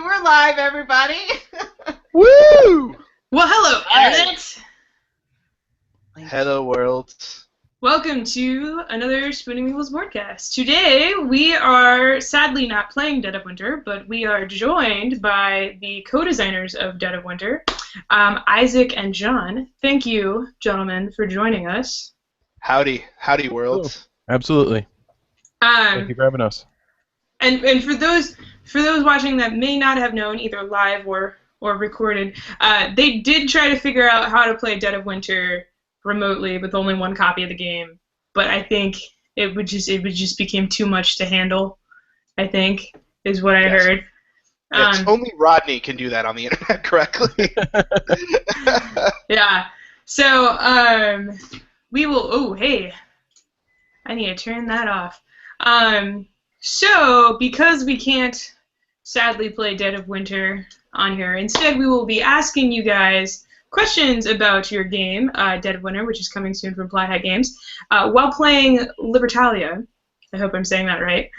we're live, everybody. Woo! Well, hello, Internet. Hello, world. Welcome to another Spooning Meeples broadcast. Today, we are sadly not playing Dead of Winter, but we are joined by the co-designers of Dead of Winter, Isaac and John. Thank you, gentlemen, for joining us. Howdy, world. Oh, absolutely. Thank you for having us. And for those watching that may not have known, either live or recorded, they did try to figure out how to play Dead of Winter remotely with only one copy of the game, but I think it would just became too much to handle. I think is what I heard. Yes, only Rodney can do that on the internet correctly. Yeah. So we will. Oh, hey, I need to turn that off. So, because we can't sadly play Dead of Winter on here, instead we will be asking you guys questions about your game, Dead of Winter, which is coming soon from Fly High Games, while playing Libertalia. I hope I'm saying that right.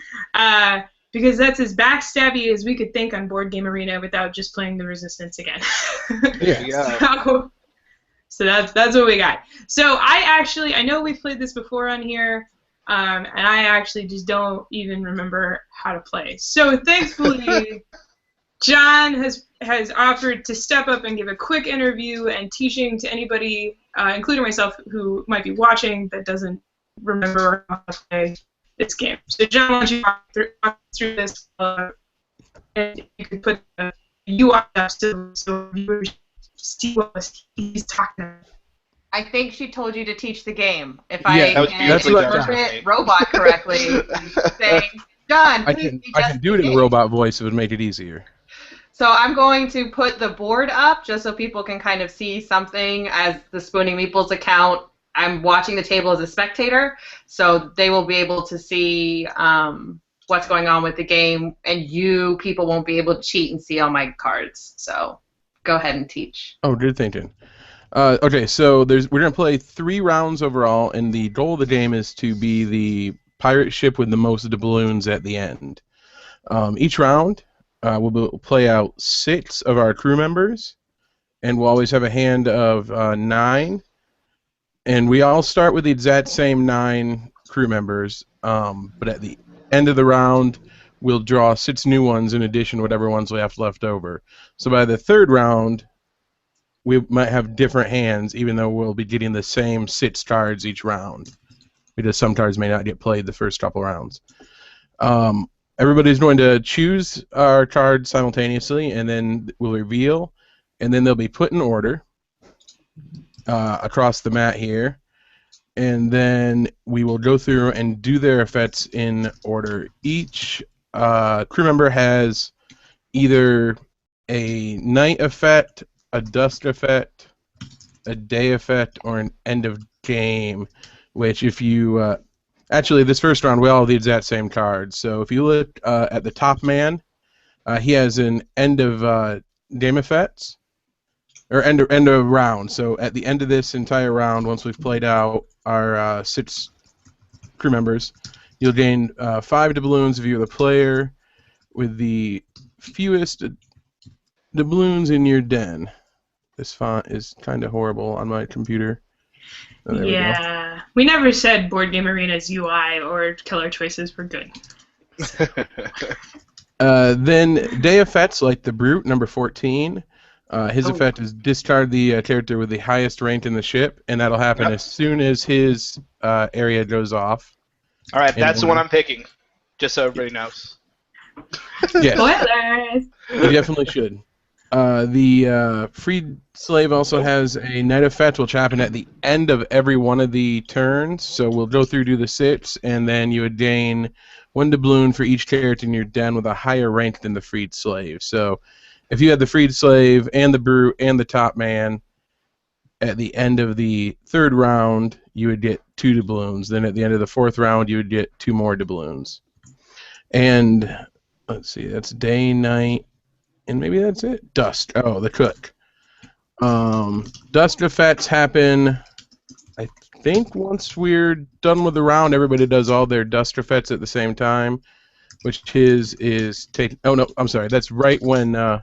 Because that's as backstabby as we could think on Board Game Arena without just playing the Resistance again. Yeah. So that's what we got. So I know we've played this before on here, and I actually just don't even remember how to play. So thankfully, John has offered to step up and give a quick interview and teaching to anybody, including myself, who might be watching that doesn't remember how to play this game. So John, why don't you walk through this, and you can put the UI up so viewers see what he's talking about. I think she told you to teach the game. If that was I beautifully interpret robot correctly, saying, John, I please can do it in a robot voice. It would make it easier. So I'm going to put the board up just so people can kind of see something as the Spooning Meeples account. I'm watching the table as a spectator, so they will be able to see what's going on with the game, and you people won't be able to cheat and see all my cards. So go ahead and teach. Oh, good thinking. Okay, so we're going to play 3 rounds overall, and the goal of the game is to be the pirate ship with the most doubloons at the end. Each round, we'll play out 6 of our crew members, and we'll always have a hand of 9. And we all start with the exact same 9 crew members, but at the end of the round, we'll draw 6 new ones in addition to whatever ones we have left over. So by the 3rd round, we might have different hands, even though we'll be getting the same 6 cards each round, because some cards may not get played the first couple rounds. Everybody's going to choose our cards simultaneously, and then we'll reveal, and then they'll be put in order across the mat here, and then we will go through and do their effects in order. Each crew member has either a night effect, a dusk effect, a day effect, or an end of game, which if you actually this first round we all have the exact same cards. So if you look at the top man, he has an end of game effects, or end of round. So at the end of this entire round, once we've played out our 6 crew members, you'll gain 5 doubloons if you're the player with the fewest doubloons in your den. This font is kind of horrible on my computer. Oh, Yeah, we never said Board Game Arena's UI or color choices were good. Then day effects, like the Brute, number 14. His effect is discard the character with the highest rank in the ship, and that'll happen as soon as his area goes off. All right, that's the one I'm picking, just so everybody knows. Yes. Spoilers! You definitely should. The freed slave also has a night effect, which happen at the end of every one of the turns. So we'll go through, do the 6, and then you would gain 1 doubloon for each character in your den with a higher rank than the freed slave. So if you had the freed slave and the brute and the top man, at the end of the 3rd round, you would get 2 doubloons. Then at the end of the 4th round, you would get 2 more doubloons. And let's see, that's day, night, and maybe that's it. Dust. Oh, the cook. Dust effects happen, I think, once we're done with the round. Everybody does all their dust effects at the same time. which his is taken. Oh no, I'm sorry. That's right when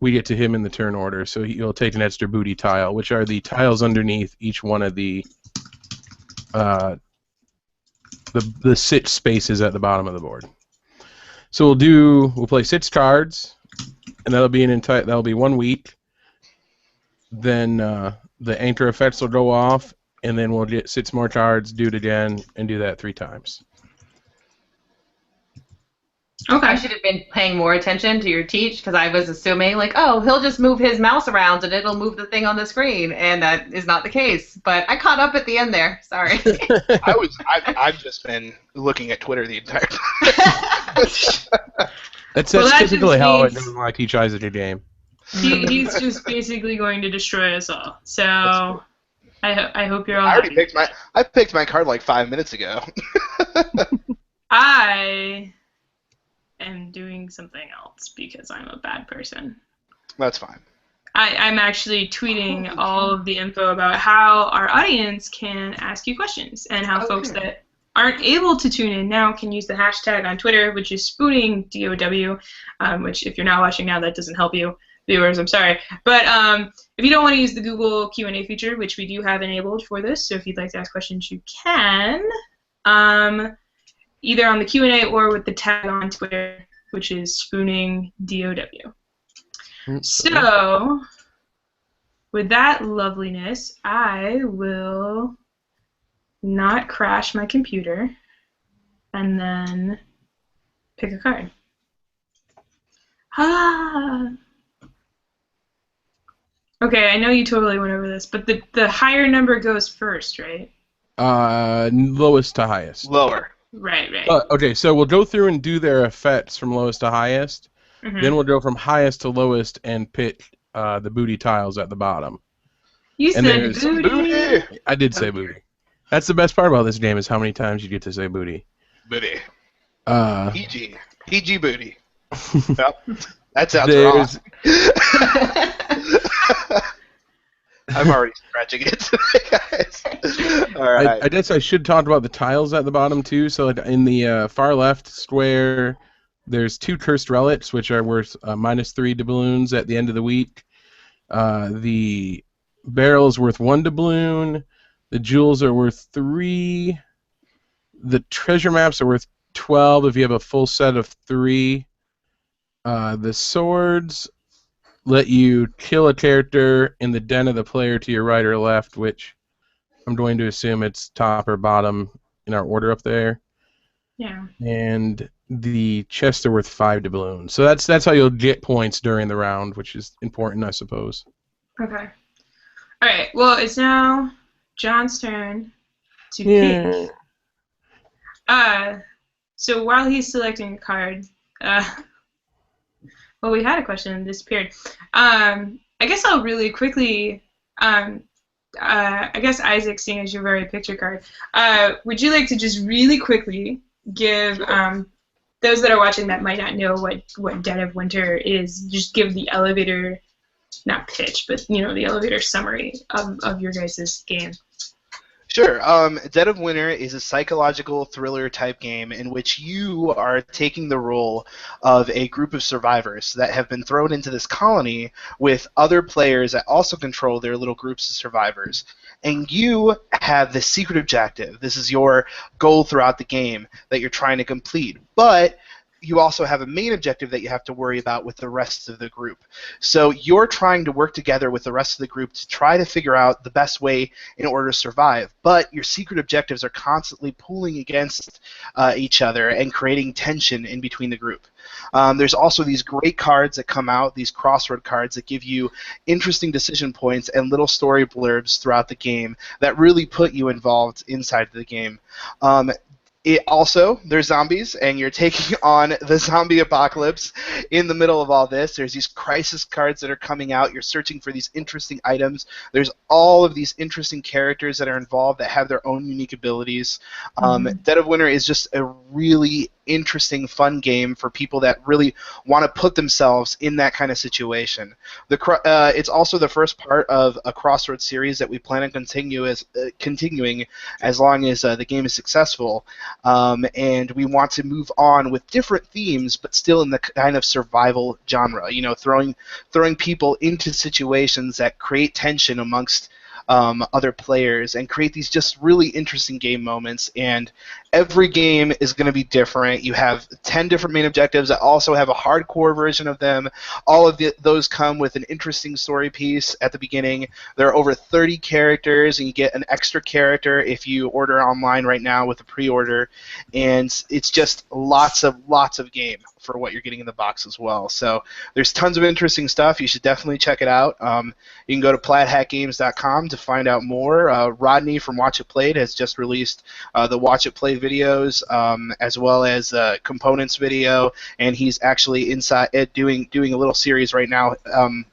we get to him in the turn order. So he'll take an extra booty tile, which are the tiles underneath each one of the sit spaces at the bottom of the board. So we'll play 6 cards, and that'll be 1 week. Then the anchor effects will go off, and then we'll get 6 more cards, do it again, and do that 3 times. Okay. I should have been paying more attention to your teach because I was assuming like, oh, he'll just move his mouse around and it'll move the thing on the screen, and that is not the case. But I caught up at the end there. Sorry. I've just been looking at Twitter the entire time. That's that typically just how means- it doesn't like each eyes at your game. He's just basically going to destroy us all. So I hope you're all I happy. picked my card like 5 minutes ago. I am doing something else because I'm a bad person. That's fine. I'm actually tweeting all of the info about how our audience can ask you questions and how folks that aren't able to tune in now can use the hashtag on Twitter, which is spooning DOW, which if you're not watching now, that doesn't help you. Viewers, I'm sorry. But if you don't want to use the Google Q&A feature, which we do have enabled for this, so if you'd like to ask questions, you can. Either on the Q&A or with the tag on Twitter, which is spooning DOW. So, with that loveliness, I will not crash my computer and then pick a card. Okay, I know you totally went over this, but the higher number goes first, right? Lowest to highest. Lower. Right. Okay, so we'll go through and do their effects from lowest to highest. Mhm. Then we'll go from highest to lowest and pick the booty tiles at the bottom. You And said there's- booty. I did say booty. That's the best part about this game is how many times you get to say booty. Booty. Uh, PG booty. Yep. That sounds wrong. I'm already scratching it, guys. All right. I guess I should talk about the tiles at the bottom too. So in the far left square, there's 2 cursed relics, which are worth -3 doubloons at the end of the week. The barrel is worth 1 doubloon. The jewels are worth 3. The treasure maps are worth 12 if you have a full set of 3. The swords let you kill a character in the den of the player to your right or left, which I'm going to assume it's top or bottom in our order up there. Yeah. And the chests are worth 5 doubloons. So that's how you'll get points during the round, which is important, I suppose. Okay. All right. Well, it's now John's turn to pick. So while he's selecting a card, well, we had a question and disappeared. I guess I'll really quickly. I guess Isaac, seeing as you're very picture card, would you like to just really quickly give those that are watching that might not know what Dead of Winter is, just give the elevator, not pitch, but the elevator summary of your guys' game. Sure. Dead of Winter is a psychological thriller type game in which you are taking the role of a group of survivors that have been thrown into this colony with other players that also control their little groups of survivors. And you have this secret objective. This is your goal throughout the game that you're trying to complete. But you also have a main objective that you have to worry about with the rest of the group. So you're trying to work together with the rest of the group to try to figure out the best way in order to survive. But your secret objectives are constantly pulling against each other and creating tension in between the group. There's also these great cards that come out, these crossword cards that give you interesting decision points and little story blurbs throughout the game that really put you involved inside the game. There's zombies, and you're taking on the zombie apocalypse in the middle of all this. There's these crisis cards that are coming out. You're searching for these interesting items. There's all of these interesting characters that are involved that have their own unique abilities. Dead of Winter is just a really interesting, fun game for people that really want to put themselves in that kind of situation. It's also the first part of a Crossroads series that we plan on continuing as long as the game is successful, and we want to move on with different themes, but still in the kind of survival genre. You know, throwing people into situations that create tension amongst other players and create these just really interesting game moments. And every game is going to be different. You have 10 different main objectives that also have a hardcore version of them. All of those come with an interesting story piece at the beginning. There are over 30 characters, and you get an extra character if you order online right now with a pre-order. And it's just lots of game for what you're getting in the box as well. So there's tons of interesting stuff. You should definitely check it out. You can go to plaidhatgames.com to find out more. Rodney from Watch It Played has just released the Watch It Played videos, as well as components video, and he's actually inside doing a little series right now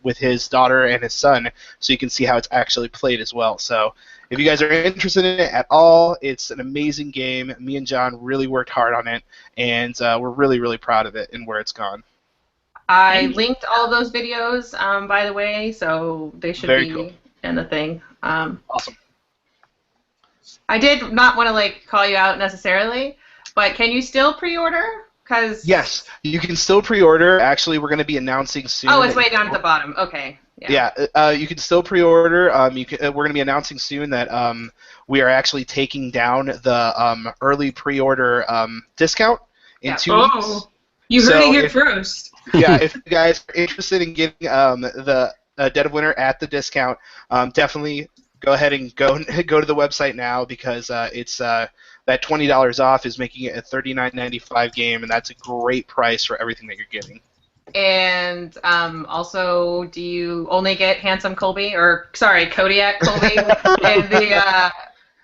with his daughter and his son, so you can see how it's actually played as well. So if you guys are interested in it at all, it's an amazing game. Me and John really worked hard on it, and we're really, really proud of it and where it's gone. I linked all of those videos, by the way, so they should Very be cool. in the thing. Awesome. I did not want to call you out necessarily, but can you still pre-order? Yes, you can still pre-order. Actually, we're going to be announcing soon. Oh, it's way down at the bottom. Okay. Yeah, you can still pre-order. We're going to be announcing soon that we are actually taking down the early pre-order discount in 2 weeks. You heard it here first. Yeah, if you guys are interested in getting the Dead of Winter at the discount, definitely go ahead and go to the website now, because it's that $20 off is making it a $39.95 game, and that's a great price for everything that you're getting. And also, do you only get Handsome Colby, or sorry, Kodiak Colby in the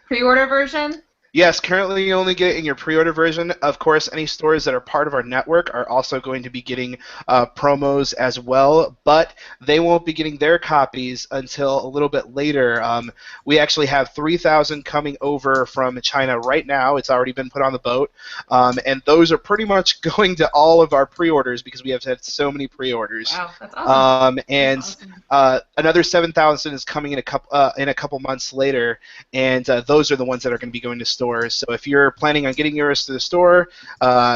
pre-order version? Yes, currently you only get it in your pre-order version. Of course, any stores that are part of our network are also going to be getting promos as well, but they won't be getting their copies until a little bit later. We actually have 3,000 coming over from China right now. It's already been put on the boat, and those are pretty much going to all of our pre-orders because we have had so many pre-orders. Wow, that's awesome. And another 7,000 is coming in a couple months later, and those are the ones that are going to be going to stores. So if you're planning on getting yours to the store,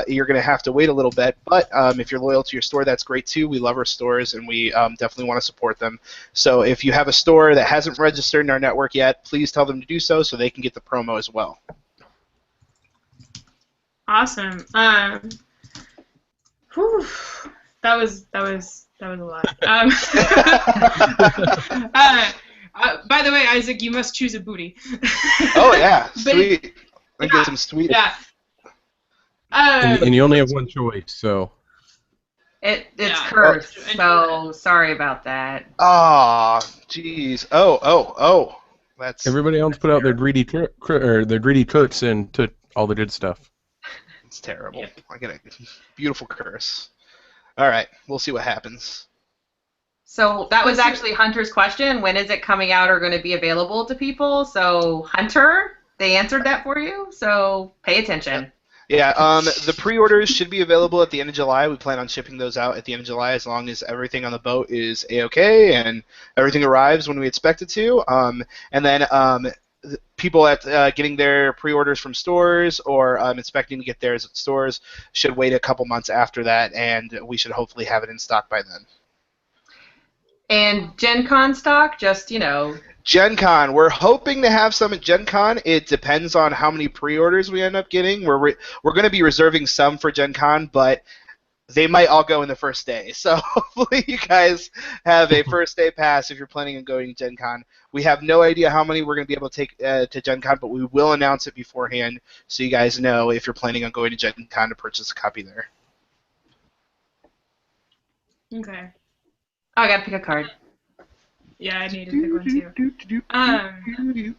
you're going to have to wait a little bit. But if you're loyal to your store, that's great too. We love our stores, and we definitely want to support them. So if you have a store that hasn't registered in our network yet, please tell them to do so they can get the promo as well. Awesome. Whew, that was a lot. By the way, Isaac, you must choose a booty. Oh yeah, sweet. I get some sweet. Yeah. And you only have one choice, so. It's cursed. So sorry about that. Ah, jeez. Oh. That's. Everybody else put out their greedy cooks and took all the good stuff. It's terrible. Yep. I get a beautiful curse. All right, we'll see what happens. So that was actually Hunter's question. When is it coming out or going to be available to people? So Hunter, they answered that for you. So pay attention. Yeah, the pre-orders should be available at the end of July. We plan on shipping those out at the end of July as long as everything on the boat is A-okay and everything arrives when we expect it to. And then people at getting their pre-orders from stores or expecting to get theirs at stores should wait a couple months after that, and we should hopefully have it in stock by then. And Gen Con stock, Gen Con. We're hoping to have some at Gen Con. It depends on how many pre-orders we end up getting. We're going to be reserving some for Gen Con, but they might all go in the first day. So hopefully you guys have a first day pass if you're planning on going to Gen Con. We have no idea how many we're going to be able to take to Gen Con, but we will announce it beforehand so you guys know if you're planning on going to Gen Con to purchase a copy there. Okay. Oh, I gotta pick a card. Yeah, I need to pick one too.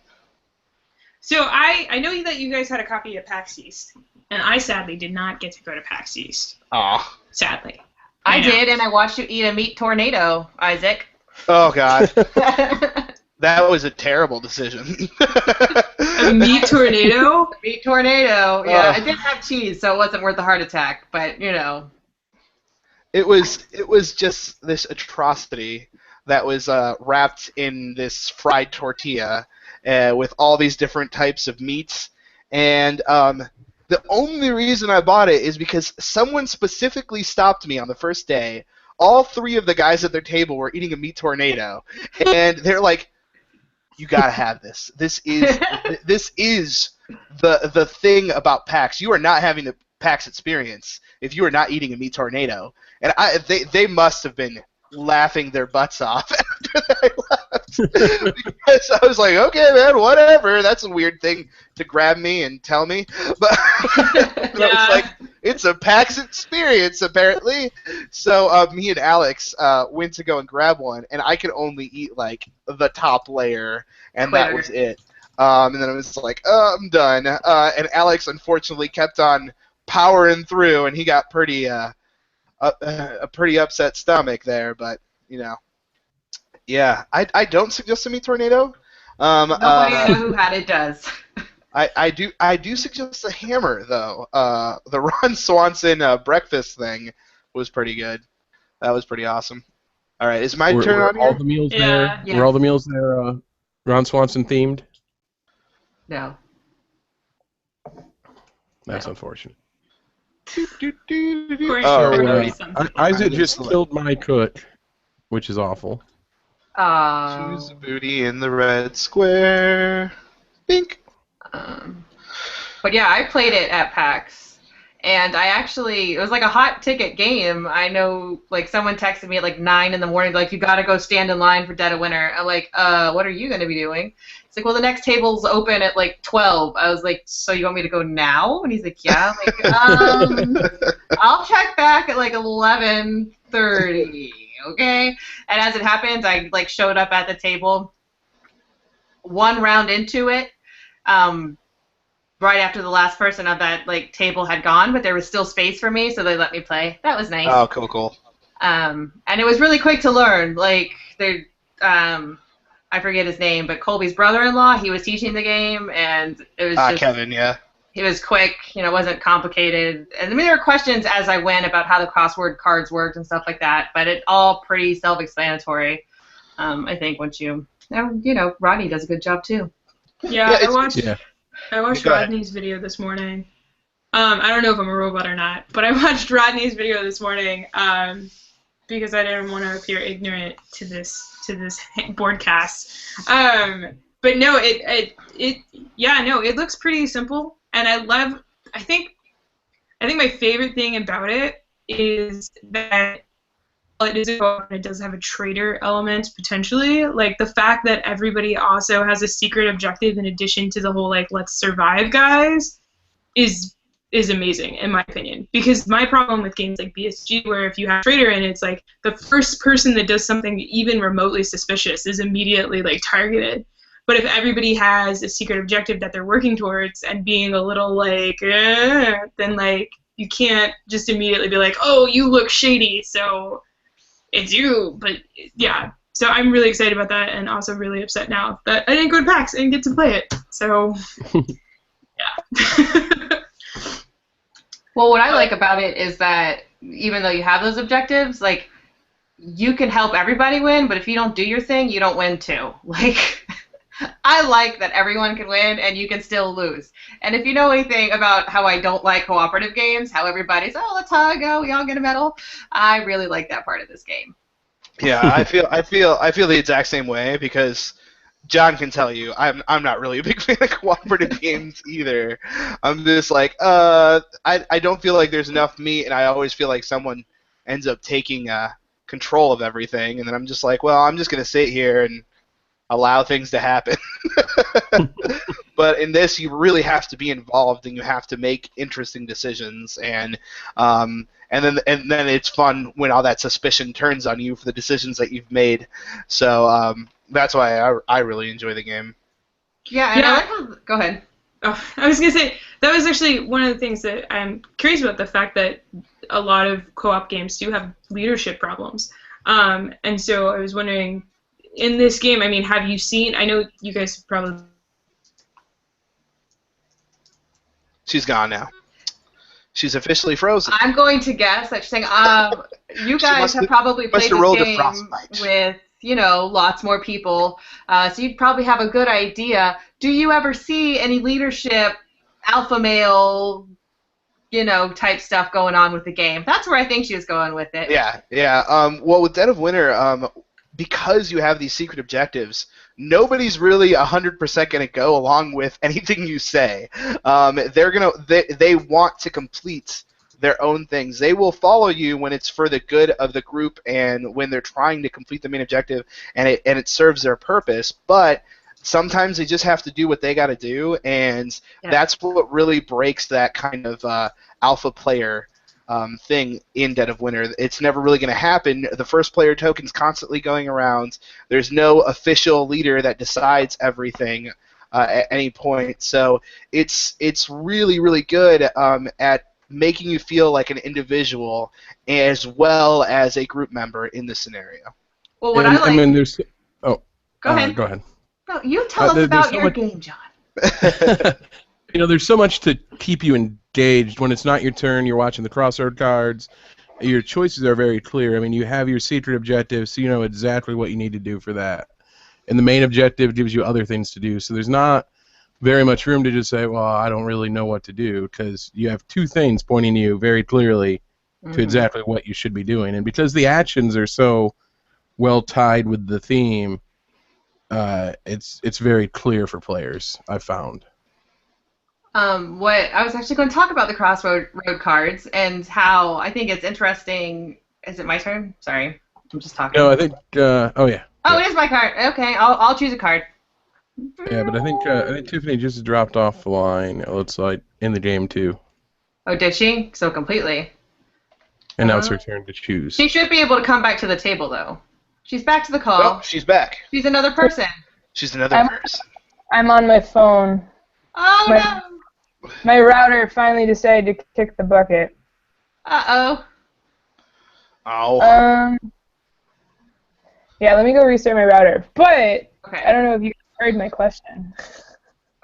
So I know that you guys had a copy of PAX East, and I sadly did not get to go to PAX East. Aw. Sadly. I did, and I watched you eat a meat tornado, Isaac. Oh, God. That was a terrible decision. A meat tornado? Meat tornado. Yeah, Oh. it didn't have cheese, so it wasn't worth the heart attack. But It was just this atrocity that was wrapped in this fried tortilla with all these different types of meats. And the only reason I bought it is because someone specifically stopped me on the first day. All three of the guys at their table were eating a meat tornado, and they're like, "You gotta have this. This is the thing about PAX. You are not having the PAX experience if you are not eating a meat tornado." And they must have been laughing their butts off after I left. Because I was like, okay, man, whatever. That's a weird thing to grab me and tell me. But I was like, it's a PAX experience, apparently. So me and Alex went to go and grab one, and I could only eat, like, the top layer, and that was it. And then I was like, I'm done. And Alex, unfortunately, kept on powering through, and he got a pretty upset stomach there, but yeah, I don't suggest a meat tornado. nobody I know who had it does. I do suggest a hammer though. The Ron Swanson breakfast thing was pretty good. That was pretty awesome. All right, is my turn on all here? the meals Yeah. there? Yes. Were all the meals there Ron Swanson themed? No. That's No. unfortunate. Of course, Oh, there would right. be something. Isaac just killed my cook, which is awful. Choose a booty in the red square. Bink. But yeah, I played it at PAX, and it was like a hot ticket game. I know, like, someone texted me at like 9 in the morning, like, you gotta go stand in line for Dead of Winter. I'm like, what are you gonna be doing? It's like, well, the next table's open at like 12. I was like, so you want me to go now? And he's like, yeah. I'm like, I'll check back at like 11:30, okay? And as it happened, I like showed up at the table one round into it, right after the last person of that like table had gone, but there was still space for me, so they let me play. That was nice. Oh, cool. And it was really quick to learn. Like, I forget his name, but Colby's brother-in-law, he was teaching the game, and it was just Kevin, yeah. it was quick, it wasn't complicated. And I mean, there were questions as I went about how the crossword cards worked and stuff like that, but it all pretty self-explanatory. I think once Rodney does a good job too. Yeah, Yeah, I watched Go ahead. Rodney's video this morning. I don't know if I'm a robot or not, but I watched Rodney's video this morning because I didn't want to appear ignorant to this broadcast. But no, it looks pretty simple, and I think my favorite thing about it is that it is it does have a traitor element potentially. Like, the fact that everybody also has a secret objective in addition to the whole like let's survive guys is amazing in my opinion. Because my problem with games like BSG, where if you have a traitor in it, it's like the first person that does something even remotely suspicious is immediately like targeted. But if everybody has a secret objective that they're working towards and being a little like, then like you can't just immediately be like, oh, you look shady, so it's you. But yeah, so I'm really excited about that, and also really upset now that I didn't go to PAX and get to play it. So yeah. Well, what I like about it is that even though you have those objectives, like, you can help everybody win, but if you don't do your thing, you don't win too. Like, I like that everyone can win and you can still lose. And if you know anything about how I don't like cooperative games, how everybody's, oh, let's hug, oh, we all get a medal, I really like that part of this game. Yeah, I feel the exact same way, because John can tell you I'm not really a big fan of cooperative games either. I'm just like, I don't feel like there's enough meat, and I always feel like someone ends up taking control of everything, and then I'm just like, well, I'm just gonna sit here and allow things to happen. But in this, you really have to be involved, and you have to make interesting decisions, and then it's fun when all that suspicion turns on you for the decisions that you've made. So that's why I really enjoy the game. Yeah, and I like how, go ahead. Oh, I was going to say, that was actually one of the things that I'm curious about, the fact that a lot of co-op games do have leadership problems. And so I was wondering, in this game, I mean, have you seen? I know you guys probably. She's gone now. She's officially frozen. I'm going to guess that she's saying, you guys have probably played this game with, lots more people, so you'd probably have a good idea. Do you ever see any leadership, alpha male, type stuff going on with the game? That's where I think she was going with it. Yeah. Well, with Dead of Winter, because you have these secret objectives, nobody's really 100% going to go along with anything you say. They want to complete their own things. They will follow you when it's for the good of the group and when they're trying to complete the main objective and it serves their purpose. But sometimes they just have to do what they got to do, and that's what really breaks that kind of alpha player thing in Dead of Winter. It's never really going to happen. The first player token's constantly going around. There's no official leader that decides everything at any point. So it's really, really good at making you feel like an individual as well as a group member in this scenario. Well, what I like... I mean, there's... Oh, go ahead. Go ahead. No, you tell us about your game, John. There's so much to keep you engaged. When it's not your turn, you're watching the crossroad cards. Your choices are very clear. I mean, you have your secret objective, so you know exactly what you need to do for that. And the main objective gives you other things to do. So there's not very much room to just say, well, I don't really know what to do, because you have two things pointing you very clearly to exactly what you should be doing. And because the actions are so well tied with the theme, it's very clear for players, I've found. What I was actually going to talk about the crossroad cards and how I think it's interesting. Is it my turn? Sorry, I'm just talking. No, I think. Oh yeah. Oh, it is my card. Okay, I'll choose a card. Yeah, but I think Tiffany just dropped off the line. It looks like in the game too. Oh, did she? So completely. And now it's her turn to choose. She should be able to come back to the table though. She's back to the call. Oh, she's back. She's another person. She's another person. I'm on my phone. Oh no. My router finally decided to kick the bucket. Uh-oh. Oh. Yeah, let me go restart my router. But okay. I don't know if you heard my question.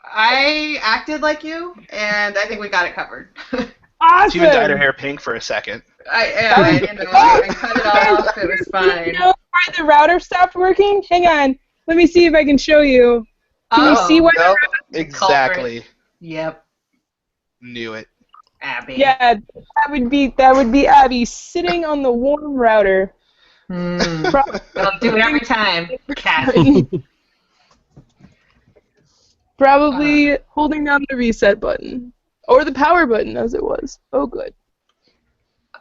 I acted like you, and I think we got it covered. Awesome! She even dyed her hair pink for a second. I cut it off. It was fine. You know why the router stopped working? Hang on. Let me see if I can show you. Can you see what? No, exactly. Yep. Knew it. Abby. Yeah, that would be Abby sitting on the warm router. I'll do it every time. Cat. Probably holding down the reset button. Or the power button, as it was. Oh, good.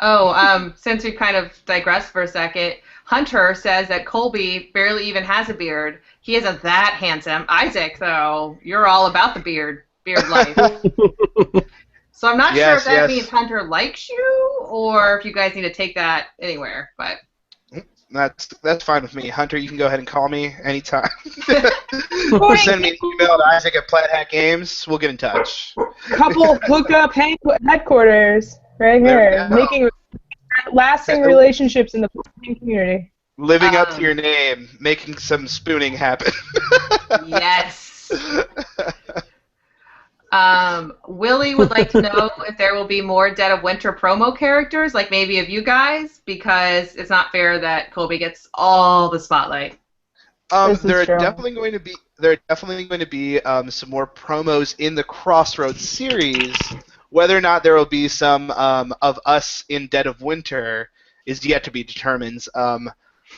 Oh, since we kind of digressed for a second, Hunter says that Colby barely even has a beard. He isn't that handsome. Isaac, though, you're all about the beard life. So I'm not sure if that means Hunter likes you, or if you guys need to take that anywhere. But that's fine with me. Hunter, you can go ahead and call me anytime. Or send me an email to Isaac at Plaid Hat Games. We'll get in touch. Couple hookup headquarters right here, making lasting relationships in the community. Living up to your name, making some spooning happen. Yes. Willie would like to know if there will be more Dead of Winter promo characters, like maybe of you guys, because it's not fair that Colby gets all the spotlight. There are definitely going to be some more promos in the Crossroads series. Whether or not there will be some of us in Dead of Winter is yet to be determined.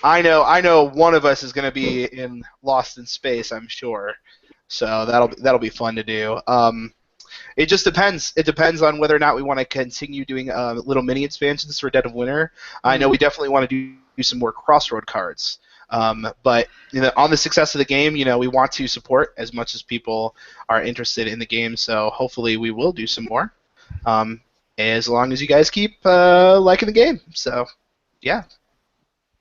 I know one of us is going to be in Lost in Space, I'm sure. So that'll be fun to do. It just depends. It depends on whether or not we want to continue doing little mini expansions for Dead of Winter. I know we definitely want to do some more Crossroad cards. But on the success of the game, we want to support as much as people are interested in the game. So hopefully we will do some more, as long as you guys keep liking the game. So yeah.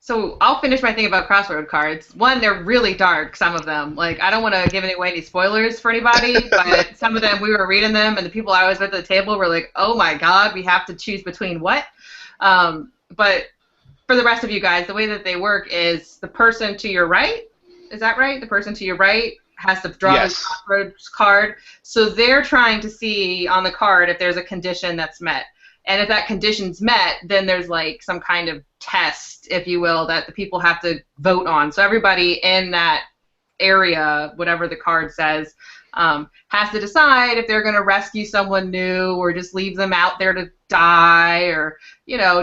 So I'll finish my thing about Crossroad cards. One, they're really dark, some of them. Like, I don't want to give away any spoilers for anybody, but some of them, we were reading them, and the people I was with at the table were like, oh my god, we have to choose between what? But for the rest of you guys, the way that they work is the person to your right Is that right? The person to your right has to draw Yes. the crossroads card. So they're trying to see on the card if there's a condition that's met. And if that condition's met, then there's like some kind of test, if you will, that the people have to vote on. So everybody in that area, whatever the card says, has to decide if they're going to rescue someone new or just leave them out there to die or,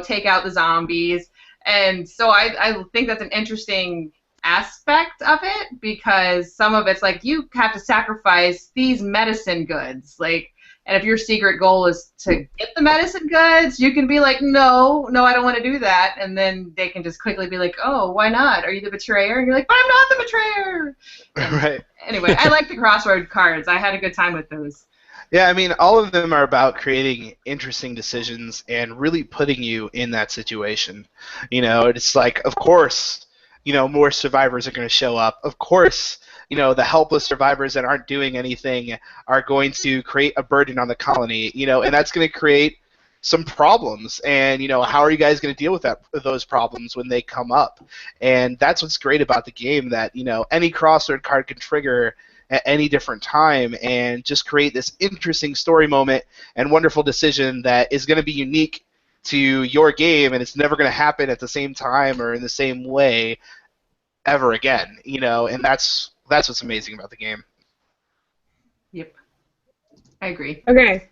take out the zombies. And so I think that's an interesting aspect of it because some of it's like you have to sacrifice these medicine goods. And if your secret goal is to get the medicine goods, you can be like, no, I don't want to do that. And then they can just quickly be like, oh, why not? Are you the betrayer? And you're like, but I'm not the betrayer. And Right. Anyway, I like the crossroad cards. I had a good time with those. Yeah, I mean, all of them are about creating interesting decisions and really putting you in that situation. It's like, of course, more survivors are going to show up. Of course, the helpless survivors that aren't doing anything are going to create a burden on the colony, and that's going to create some problems. And, how are you guys going to deal with those problems when they come up? And that's what's great about the game, that, any crossroad card can trigger at any different time and just create this interesting story moment and wonderful decision that is going to be unique to your game, and it's never going to happen at the same time or in the same way ever again, and that's what's amazing about the game. Yep. I agree. Okay.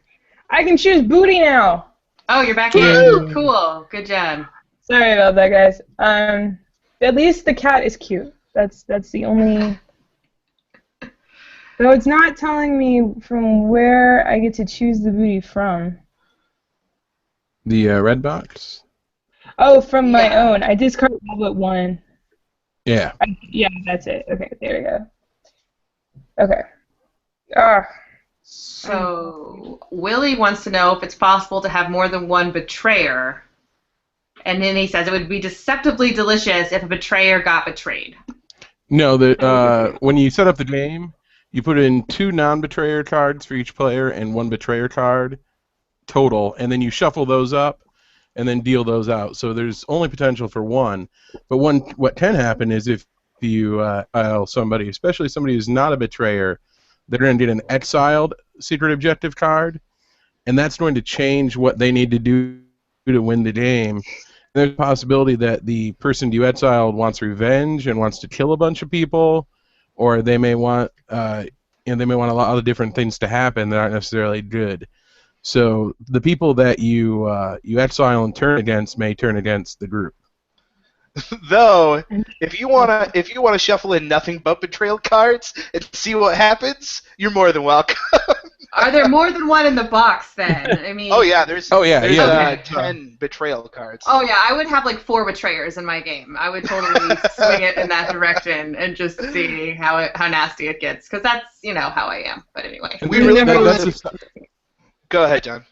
I can choose booty now. Oh, you're back Woo! in. Cool. Good job. Sorry about that, guys. At least the cat is cute. That's the only... Though it's not telling me from where I get to choose the booty from. The red box? Oh, from my own. I discarded all but one. Yeah. Yeah, that's it. Okay, there we go. Okay. So Willie wants to know if it's possible to have more than one betrayer. And then he says it would be deceptively delicious if a betrayer got betrayed. No, when you set up the game, you put in 2 non-betrayer cards for each player and 1 betrayer card total, and then you shuffle those up and then deal those out. So there's only potential for 1. But what can happen is if you somebody, especially somebody who's not a betrayer, they're going to get an exiled secret objective card, and that's going to change what they need to do to win the game. There's a possibility that the person you exiled wants revenge and wants to kill a bunch of people, or they may want a lot of different things to happen that aren't necessarily good. So the people that you exile and turn against may turn against the group. Though, if you wanna shuffle in nothing but betrayal cards and see what happens, you're more than welcome. Are there more than one in the box then? I mean. There's 10 betrayal cards. Oh yeah, I would have like 4 betrayers in my game. I would totally swing it in that direction and just see how nasty it gets, because that's how I am. But anyway. Go ahead, John.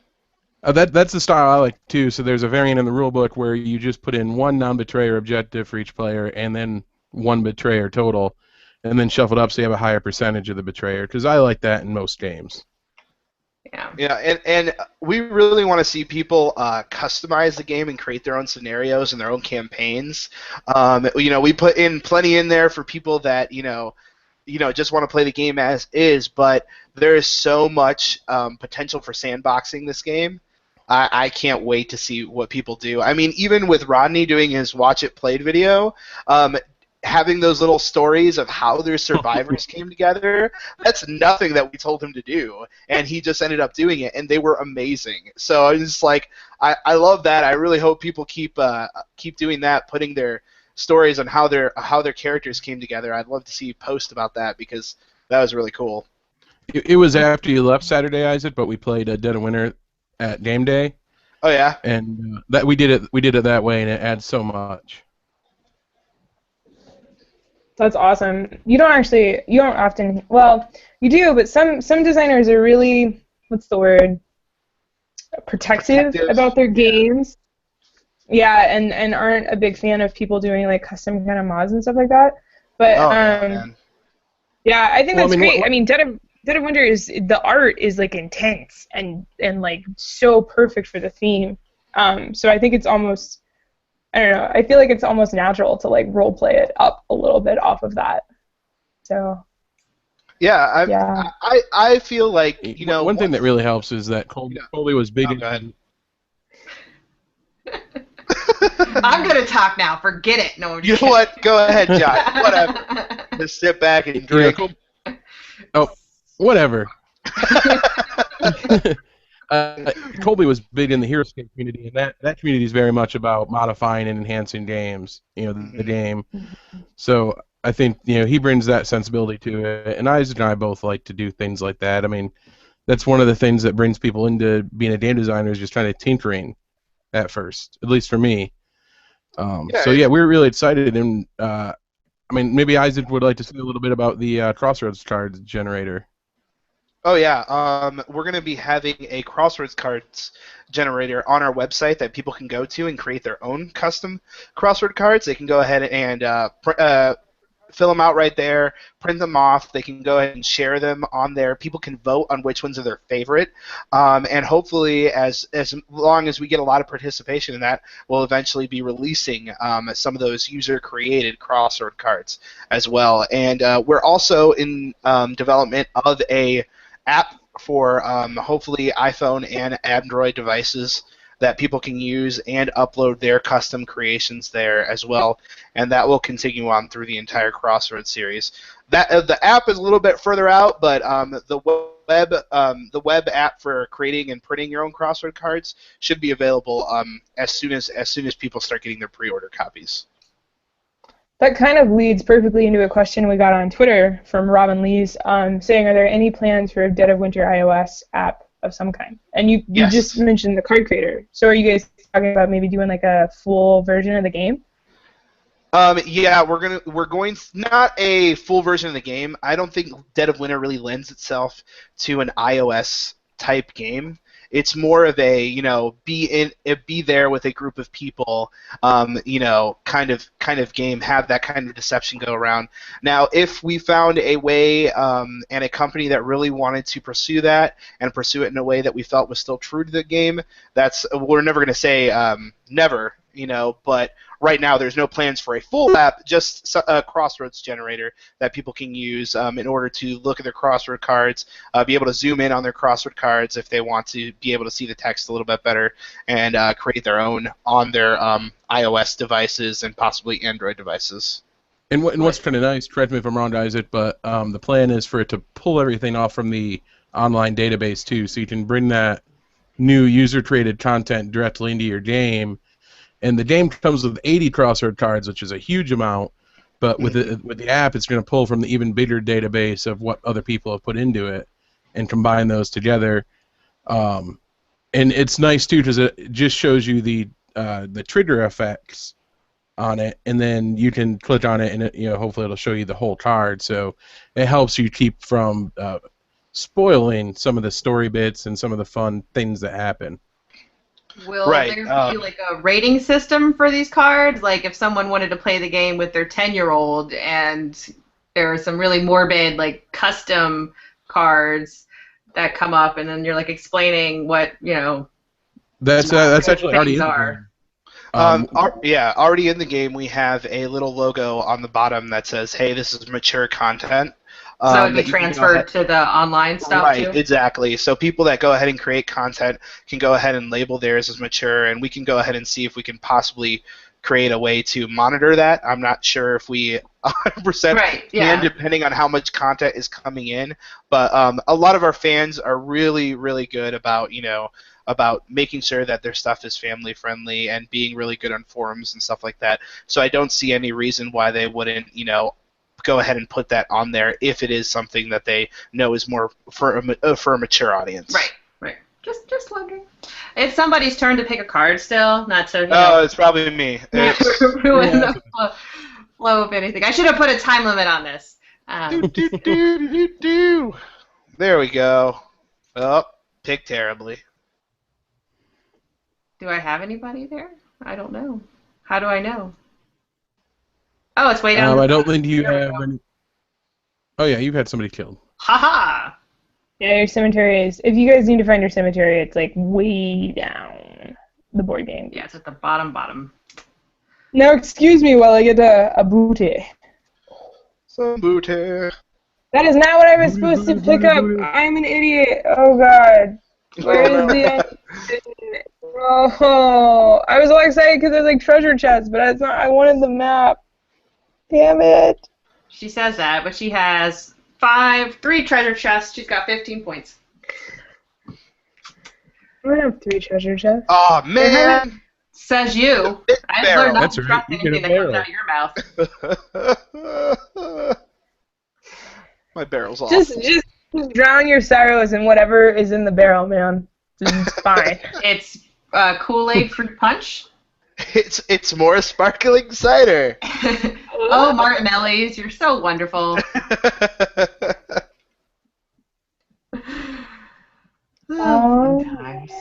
That's the style I like too. So there's a variant in the rulebook where you just put in 1 non-betrayer objective for each player and then 1 betrayer total, and then shuffle it up so you have a higher percentage of the betrayer. Because I like that in most games. Yeah, and we really want to see people customize the game and create their own scenarios and their own campaigns. We put in plenty in there for people that just want to play the game as is, but there is so much potential for sandboxing this game. I can't wait to see what people do. I mean, even with Rodney doing his Watch It Played video, having those little stories of how their survivors came together, that's nothing that we told him to do, and he just ended up doing it, and they were amazing. So I was like, I love that. I really hope people keep doing that, putting their stories on how their characters came together. I'd love to see you post about that, because that was really cool. It was after you left Saturday, Isaac, but we played Dead of Winter at game day. Oh yeah. And that we did it that way, and it adds so much. That's awesome. You don't often, well, you do, but some designers are really, what's the word, protective about their games. Yeah, and aren't a big fan of people doing like custom kind of mods and stuff like that. But yeah, I think that's great. I mean, Dead of Winter the art is like intense and like so perfect for the theme. So I think it's almost, I don't know, I feel like it's almost natural to like role play it up a little bit off of that. So Yeah, yeah. I feel like, you know, One thing that really helps is that Colby was big. Oh, go ahead. I'm gonna talk now. Forget it. No, I'm You just know what? kidding. Go ahead, Josh. Whatever. Just sit back and drink. Oh, whatever. Colby was big in the Hero Escape community, and that community is very much about modifying and enhancing games, the game. So I think, he brings that sensibility to it, and Isaac and I both like to do things like that. I mean, that's one of the things that brings people into being a game designer, is just kind of tinkering at first, at least for me. So we're really excited, and I mean, maybe Isaac would like to say a little bit about the Crossroads cards generator. Oh yeah, we're going to be having a Crossroads cards generator on our website that people can go to and create their own custom Crossword cards. They can go ahead and fill them out right there, print them off. They can go ahead and share them on there. People can vote on which ones are their favorite, and hopefully, as long as we get a lot of participation in that, we'll eventually be releasing some of those user-created crossword cards as well. And we're also in development of a app for hopefully iPhone and Android devices that people can use and upload their custom creations there as well, and that will continue on through the entire Crossroads series. That the app is a little bit further out, but the web app for creating and printing your own crossword cards should be available as soon as people start getting their pre-order copies. That kind of leads perfectly into a question we got on Twitter from Robin Lees, saying, are there any plans for a Dead of Winter iOS app of some kind? And you Yes. just mentioned the card creator. So are you guys talking about maybe doing like a full version of the game? Yeah, we're going not a full version of the game. I don't think Dead of Winter really lends itself to an iOS type game. It's more of a, be there with a group of people, kind of game, have that kind of deception go around. Now, if we found a way and a company that really wanted to pursue that and pursue it in a way that we felt was still true to the game, we're never going to say never, but right now there's no plans for a full app, just a Crossroads generator that people can use in order to look at their crossword cards, be able to zoom in on their crossword cards if they want to be able to see the text a little bit better, and create their own on their iOS devices and possibly Android devices. And what's kind of nice, correct me if I'm wrong, Isaac, but the plan is for it to pull everything off from the online database too, so you can bring that new user-created content directly into your game. And the game comes with 80 crossword cards, which is a huge amount. But with the app, it's going to pull from the even bigger database of what other people have put into it and combine those together. And it's nice too because it just shows you the trigger effects on it, and then you can click on it, and hopefully it'll show you the whole card. So it helps you keep from spoiling some of the story bits and some of the fun things that happen. Will there be like a rating system for these cards? Like if someone wanted to play the game with their 10-year-old and there are some really morbid like custom cards that come up and then you're like explaining what, That's actually already in the game. Already in the game we have a little logo on the bottom that says, hey, this is mature content. So it would be transferred to the online stuff too? Right, exactly. So people that go ahead and create content can go ahead and label theirs as mature, and we can go ahead and see if we can possibly create a way to monitor that. I'm not sure if we 100% can, depending on how much content is coming in. But a lot of our fans are really, really good about, about making sure that their stuff is family friendly and being really good on forums and stuff like that. So I don't see any reason why they wouldn't, go ahead and put that on there if it is something that they know is more for a mature audience. Right. Just wondering. It's somebody's turn to pick a card still, not to. It's probably me. Ruin the flow of anything. I should have put a time limit on this. There we go. Oh, pick terribly. Do I have anybody there? I don't know. How do I know? Oh, it's way down. I don't think you have any. Oh yeah, you've had somebody killed. Haha. Yeah, your cemetery is. If you guys need to find your cemetery, it's like way down the board game. Yeah, it's at the bottom. Now, excuse me while I get a booty. Some booty. That is not what I was supposed to pick up. I'm an idiot. Oh god. Where is the Oh, I was all excited because there's like treasure chests, but it's not. I wanted the map. Damn it. She says that, but she has 3 treasure chests. She's got 15 points. I don't have 3 treasure chests. Oh man. Says you. I've Barrel. learned not That's to right, trust you get a anything that comes barrel. out of your mouth. My barrel's off. Just drown your sorrows in whatever is in the barrel, man. It's fine. It's Kool-Aid fruit punch. It's more sparkling cider. Oh, Martinelli's, you're so wonderful. Sometimes.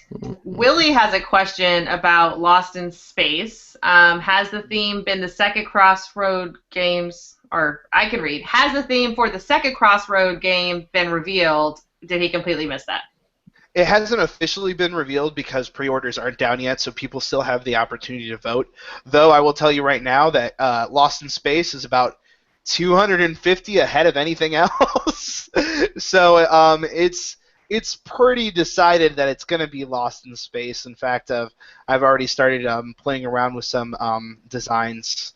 Willie has a question about Lost in Space. Has the theme been the second Crossroad games, or I can read, has the theme for the second Crossroad game been revealed? Did he completely miss that? It hasn't officially been revealed because pre-orders aren't down yet, so people still have the opportunity to vote. Though I will tell you right now that Lost in Space is about 250 ahead of anything else. So it's pretty decided that it's going to be Lost in Space. In fact, I've already started playing around with some designs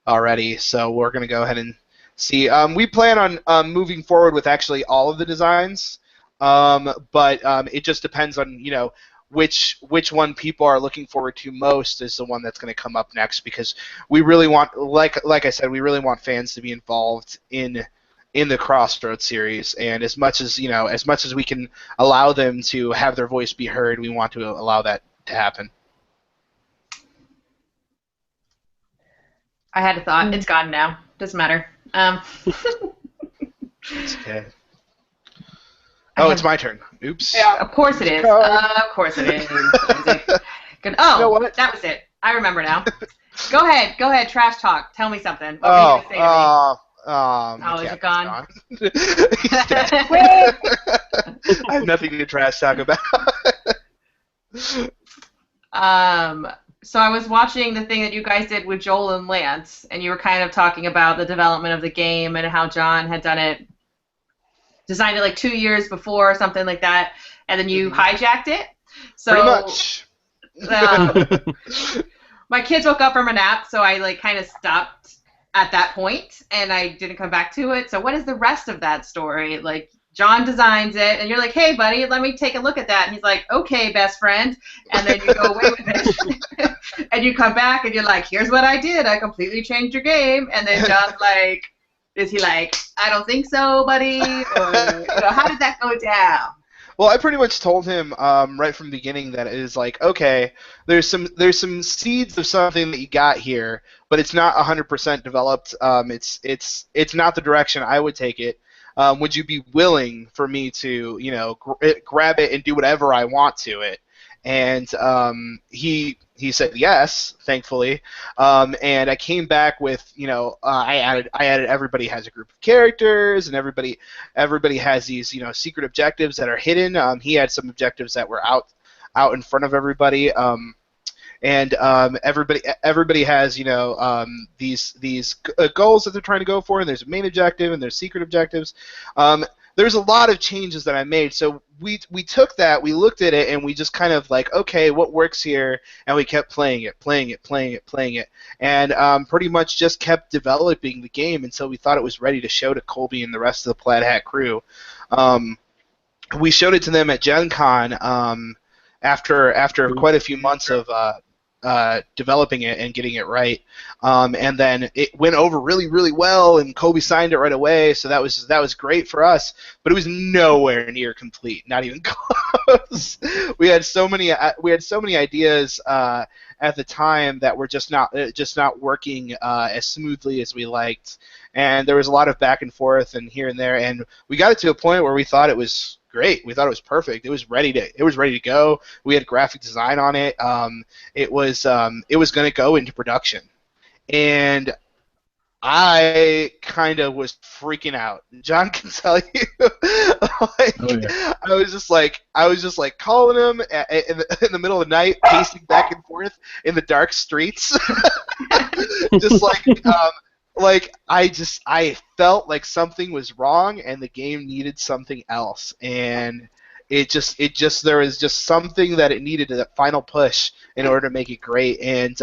already, so we're going to go ahead and see. We plan on moving forward with actually all of the designs. But it just depends on which one people are looking forward to most is the one that's going to come up next, because we really want, like I said, we really want fans to be involved in the Crossroads series, and as much as we can allow them to have their voice be heard, we want to allow that to happen. I had a thought. It's gone now. Doesn't matter. It's okay. Oh, it's my turn. Oops. Yeah, of course it is. Of course it is. Good. Oh, You know what? that was it. I remember now. Go ahead. Trash talk. Tell me something. What were you going to say to me? Is it gone? He's dead. I have nothing to trash talk about. So I was watching the thing that you guys did with Joel and Lance, and you were kind of talking about the development of the game and how John had designed it like 2 years before or something like that, and then you hijacked it. So Pretty much. My kids woke up from a nap, so I kind of stopped at that point, and I didn't come back to it. So what is the rest of that story? Like, John designs it, and you're like, hey, buddy, let me take a look at that. And he's like, okay, best friend. And then you go away with it. And you come back, and you're like, here's what I did. I completely changed your game. And then John's like, is he like, I don't think so, buddy? Or, how did that go down? Well, I pretty much told him right from the beginning that it is like, okay, there's some seeds of something that you got here, but it's not 100% developed. It's not the direction I would take it. Would you be willing for me to, grab it and do whatever I want to it? And he said yes, thankfully. And I came back with, I added everybody has a group of characters, and everybody has these, secret objectives that are hidden. He had some objectives that were out in front of everybody. And everybody has these goals that they're trying to go for, and there's a main objective and there's secret objectives. There's a lot of changes that I made, so we took that, we looked at it, and we just kind of like, okay, what works here, and we kept playing it, and pretty much just kept developing the game until we thought it was ready to show to Colby and the rest of the Plaid Hat crew. We showed it to them at Gen Con after quite a few months of developing it and getting it right, and then it went over really, really well, and Kobe signed it right away. So that was great for us, but it was nowhere near complete, not even close. We had so many ideas at the time that were just not working as smoothly as we liked, and there was a lot of back and forth and here and there, and we got it to a point where we thought it was great. We thought it was perfect. It was ready to go. We had graphic design on it. It was going to go into production, and I kind of was freaking out. John can tell you. I was just like calling him in the middle of the night, pacing back and forth in the dark streets, just like. like I felt like something was wrong and the game needed something else, and it just there was just something that it needed, that final push in order to make it great. And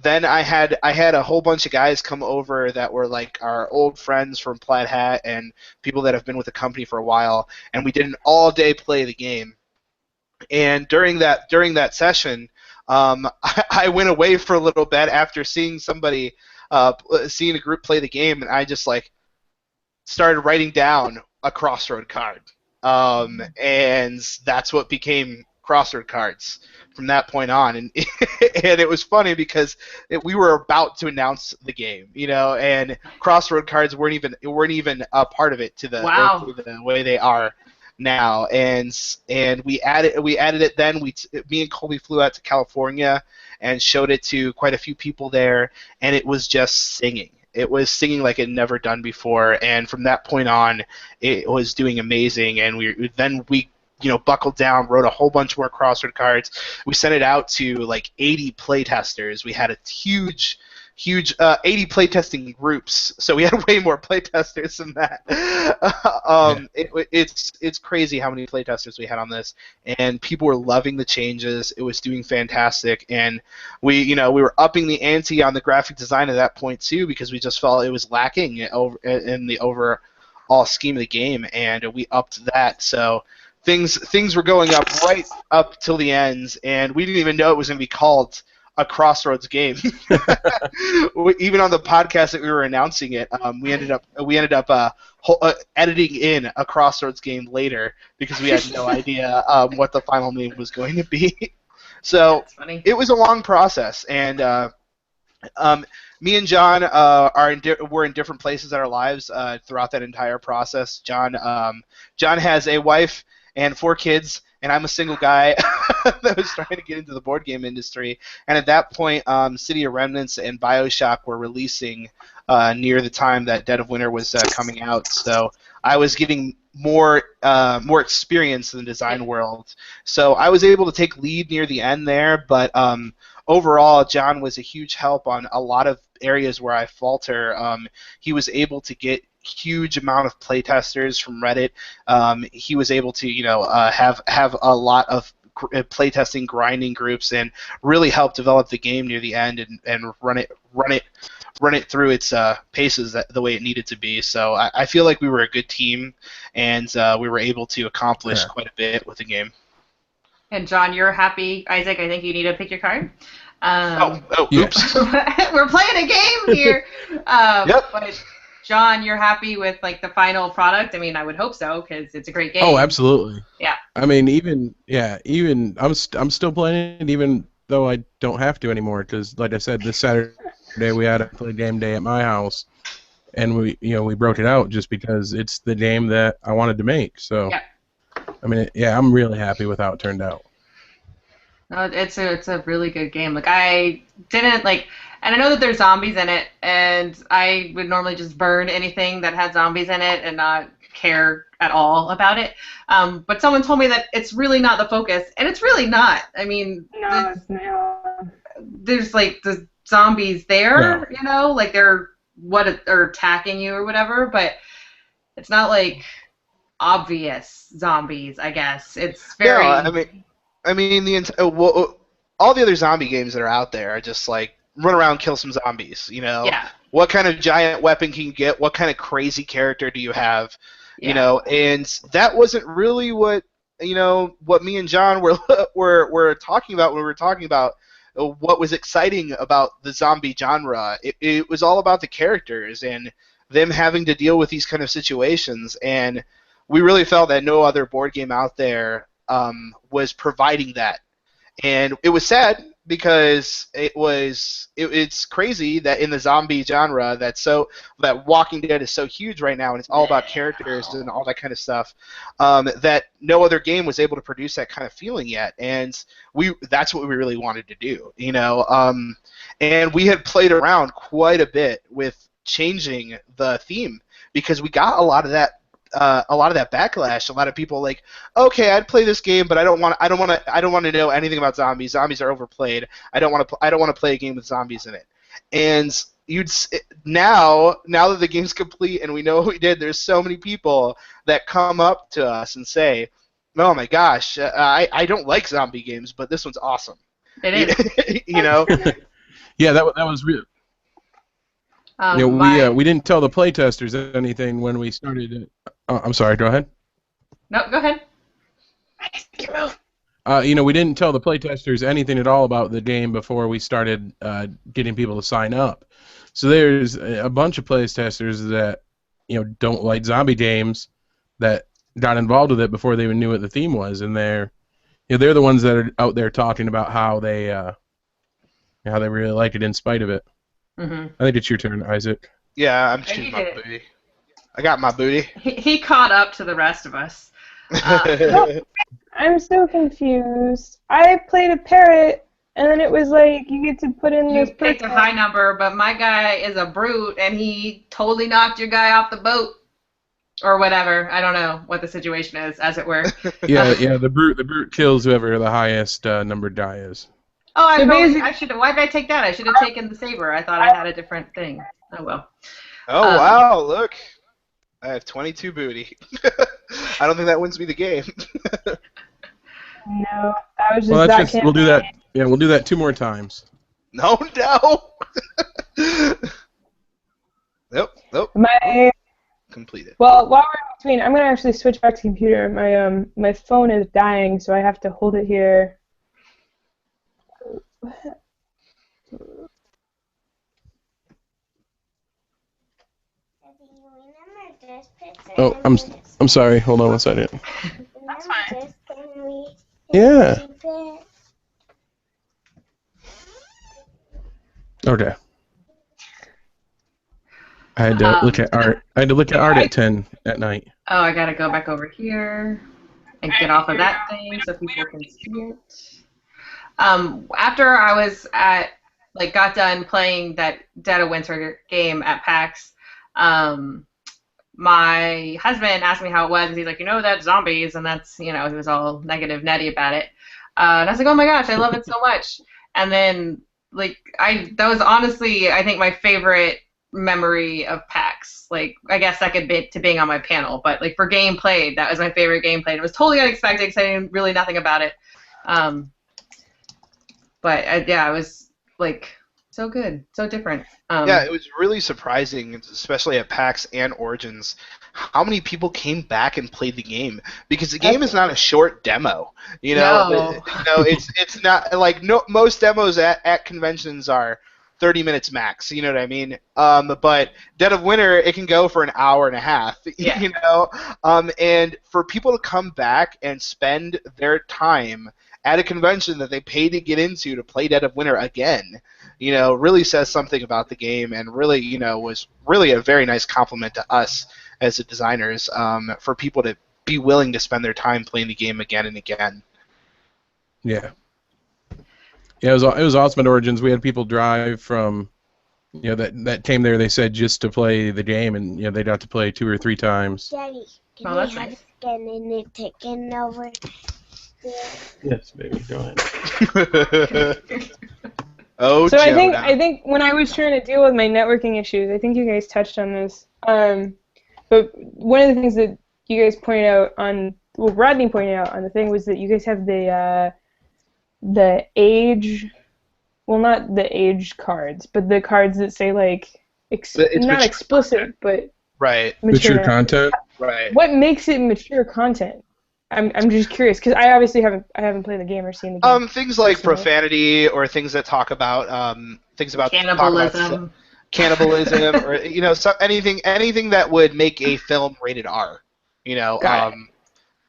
then I had a whole bunch of guys come over that were like our old friends from Plaid Hat and people that have been with the company for a while, and we did an all day play of the game. And during that session, I went away for a little bit after seeing seeing a group play the game, and I just like started writing down a crossroad card, and that's what became crossroad cards from that point on. And and it was funny because we were about to announce the game, and crossroad cards weren't even a part of it to Wow. the way they are now. And we added it. Then me and Colby flew out to California and showed it to quite a few people there, and it was just singing. It was singing like it had never done before, and from that point on, it was doing amazing. And we buckled down, wrote a whole bunch more crossword cards. We sent it out to like 80 playtesters. We had a huge 80 playtesting groups, so we had way more playtesters than that. It's crazy how many playtesters we had on this, and people were loving the changes. It was doing fantastic, and we were upping the ante on the graphic design at that point too, because we just felt it was lacking in the overall scheme of the game, and we upped that. So things were going up right up till the ends, and we didn't even know it was going to be called a Crossroads game. Even on the podcast that we were announcing it, we ended up editing in a Crossroads game later because we had no idea what the final name was going to be. So That's funny. it was a long process, and me and John were in different places in our lives throughout that entire process. John has a wife and 4 kids, and I'm a single guy that was trying to get into the board game industry. And at that point, City of Remnants and BioShock were releasing near the time that Dead of Winter was coming out. So I was getting more experience in the design world. So I was able to take lead near the end there, but overall, John was a huge help on a lot of areas where I falter. He was able to get huge amount of playtesters from Reddit. He was able to, have a lot of playtesting grinding groups and really help develop the game near the end and run it through its paces the way it needed to be. So I feel like we were a good team, and we were able to accomplish quite a bit with the game. And John, you're happy. Isaac, I think you need to pick your card. Oops. We're playing a game here. Yep. But John, you're happy with like the final product? I mean, I would hope so because it's a great game. Oh, absolutely. Yeah. I mean, even I'm still playing it, even though I don't have to anymore. Because, like I said, this Saturday we had a play game day at my house, and we broke it out just because it's the game that I wanted to make. So, Yeah. I mean, I'm really happy with how it turned out. No, it's a really good game. Like I didn't like, and I know that there's zombies in it, and I would normally just burn anything that had zombies in it and not care at all about it. But someone told me that it's really not the focus, and it's really not. I mean, No, it's not. there's like the zombies there, like they're are attacking you or whatever, but it's not like obvious zombies. I guess it's very. No, I mean all the other zombie games that are out there are just like run around, kill some zombies. Yeah. What kind of giant weapon can you get? What kind of crazy character do you have? Yeah. And that wasn't really what me and John were talking about when we were talking about what was exciting about the zombie genre. It was all about the characters and them having to deal with these kind of situations, and we really felt that no other board game out there was providing that. And it was sad because it's crazy that in the zombie genre that Walking Dead is so huge right now, and it's all about characters and all that kind of stuff, that no other game was able to produce that kind of feeling yet. And that's what we really wanted to do, and we had played around quite a bit with changing the theme because we got a lot of that backlash. A lot of people like, okay, I'd play this game, but I don't want to know anything about zombies. Zombies are overplayed. I don't want to play a game with zombies in it. And now that the game's complete and we know what we did, there's so many people that come up to us and say, "Oh my gosh, I don't like zombie games, but this one's awesome." It is. You know. Yeah, that was real. We didn't tell the playtesters anything when we started it. I'm sorry. Go ahead. No, go ahead. We didn't tell the playtesters anything at all about the game before we started getting people to sign up. So there's a bunch of playtesters that don't like zombie games that got involved with it before they even knew what the theme was, and they're the ones that are out there talking about how they really like it in spite of it. Mm-hmm. I think it's your turn, Isaac. Yeah, I'm shooting my booty. I got my booty. He caught up to the rest of us. I'm so confused. I played a parrot, and then it was like you get to put in You this. picked a high number, but my guy is a brute, and he totally knocked your guy off the boat, or whatever. I don't know what the situation is, as it were. Yeah. The brute kills whoever the highest numbered die is. Oh, I should. Why did I take that? I should have taken the saber. I thought I had a different thing. Oh well. Oh wow! Look, I have 22 booty. I don't think that wins me the game. No, that was just we'll do that. Yeah, we'll do that 2 more times. No. Nope. Completed. Well, while we're in between, I'm gonna actually switch back to computer. My phone is dying, so I have to hold it here. Oh, I'm sorry. Hold on one second. That's fine. Yeah. Okay. I had to look at art. I had to look at art at 10 at night. Oh, I gotta go back over here and get off of that thing so people can see it. After I was got done playing that Dead of Winter game at PAX, my husband asked me how it was, and he's like, that's zombies, and that's, he was all negative Netty about it. And I was like, oh my gosh, I love it so much. And then, that was honestly, I think, my favorite memory of PAX. I guess second bit to being on my panel, but, for game played, that was my favorite game played. It was totally unexpected because I knew really nothing about it. But, it was, so good, so different. Yeah, it was really surprising, especially at PAX and Origins, how many people came back and played the game, because the game is not a short demo. No. It's not most demos at conventions are 30 minutes max. You know what I mean? But Dead of Winter, it can go for an hour and a half. Yeah. And for people to come back and spend their time at a convention that they paid to get into to play Dead of Winter again, really says something about the game, and really, was really a very nice compliment to us as the designers, for people to be willing to spend their time playing the game again and again. Yeah. Yeah, it was awesome at Origins. We had people drive from, that came there, they said, just to play the game, and, they got to play 2 or 3 times. Daddy, can Oh, we that's have nice. scan in it taken over? Yes, baby, go ahead. Oh, So Jonah. I think when I was trying to deal with my networking issues, I think you guys touched on this. But one of the things that you guys pointed out Rodney pointed out on the thing was that you guys have the age, well, not the age cards, but the cards that say It's not mature explicit, content. but Right. Mature content? Right. What makes it mature content? I'm just curious, because I obviously haven't played the game or seen the game. Things like profanity, or things that talk about Cannibalism. Cannibalism, or anything that would make a film rated R. Got it.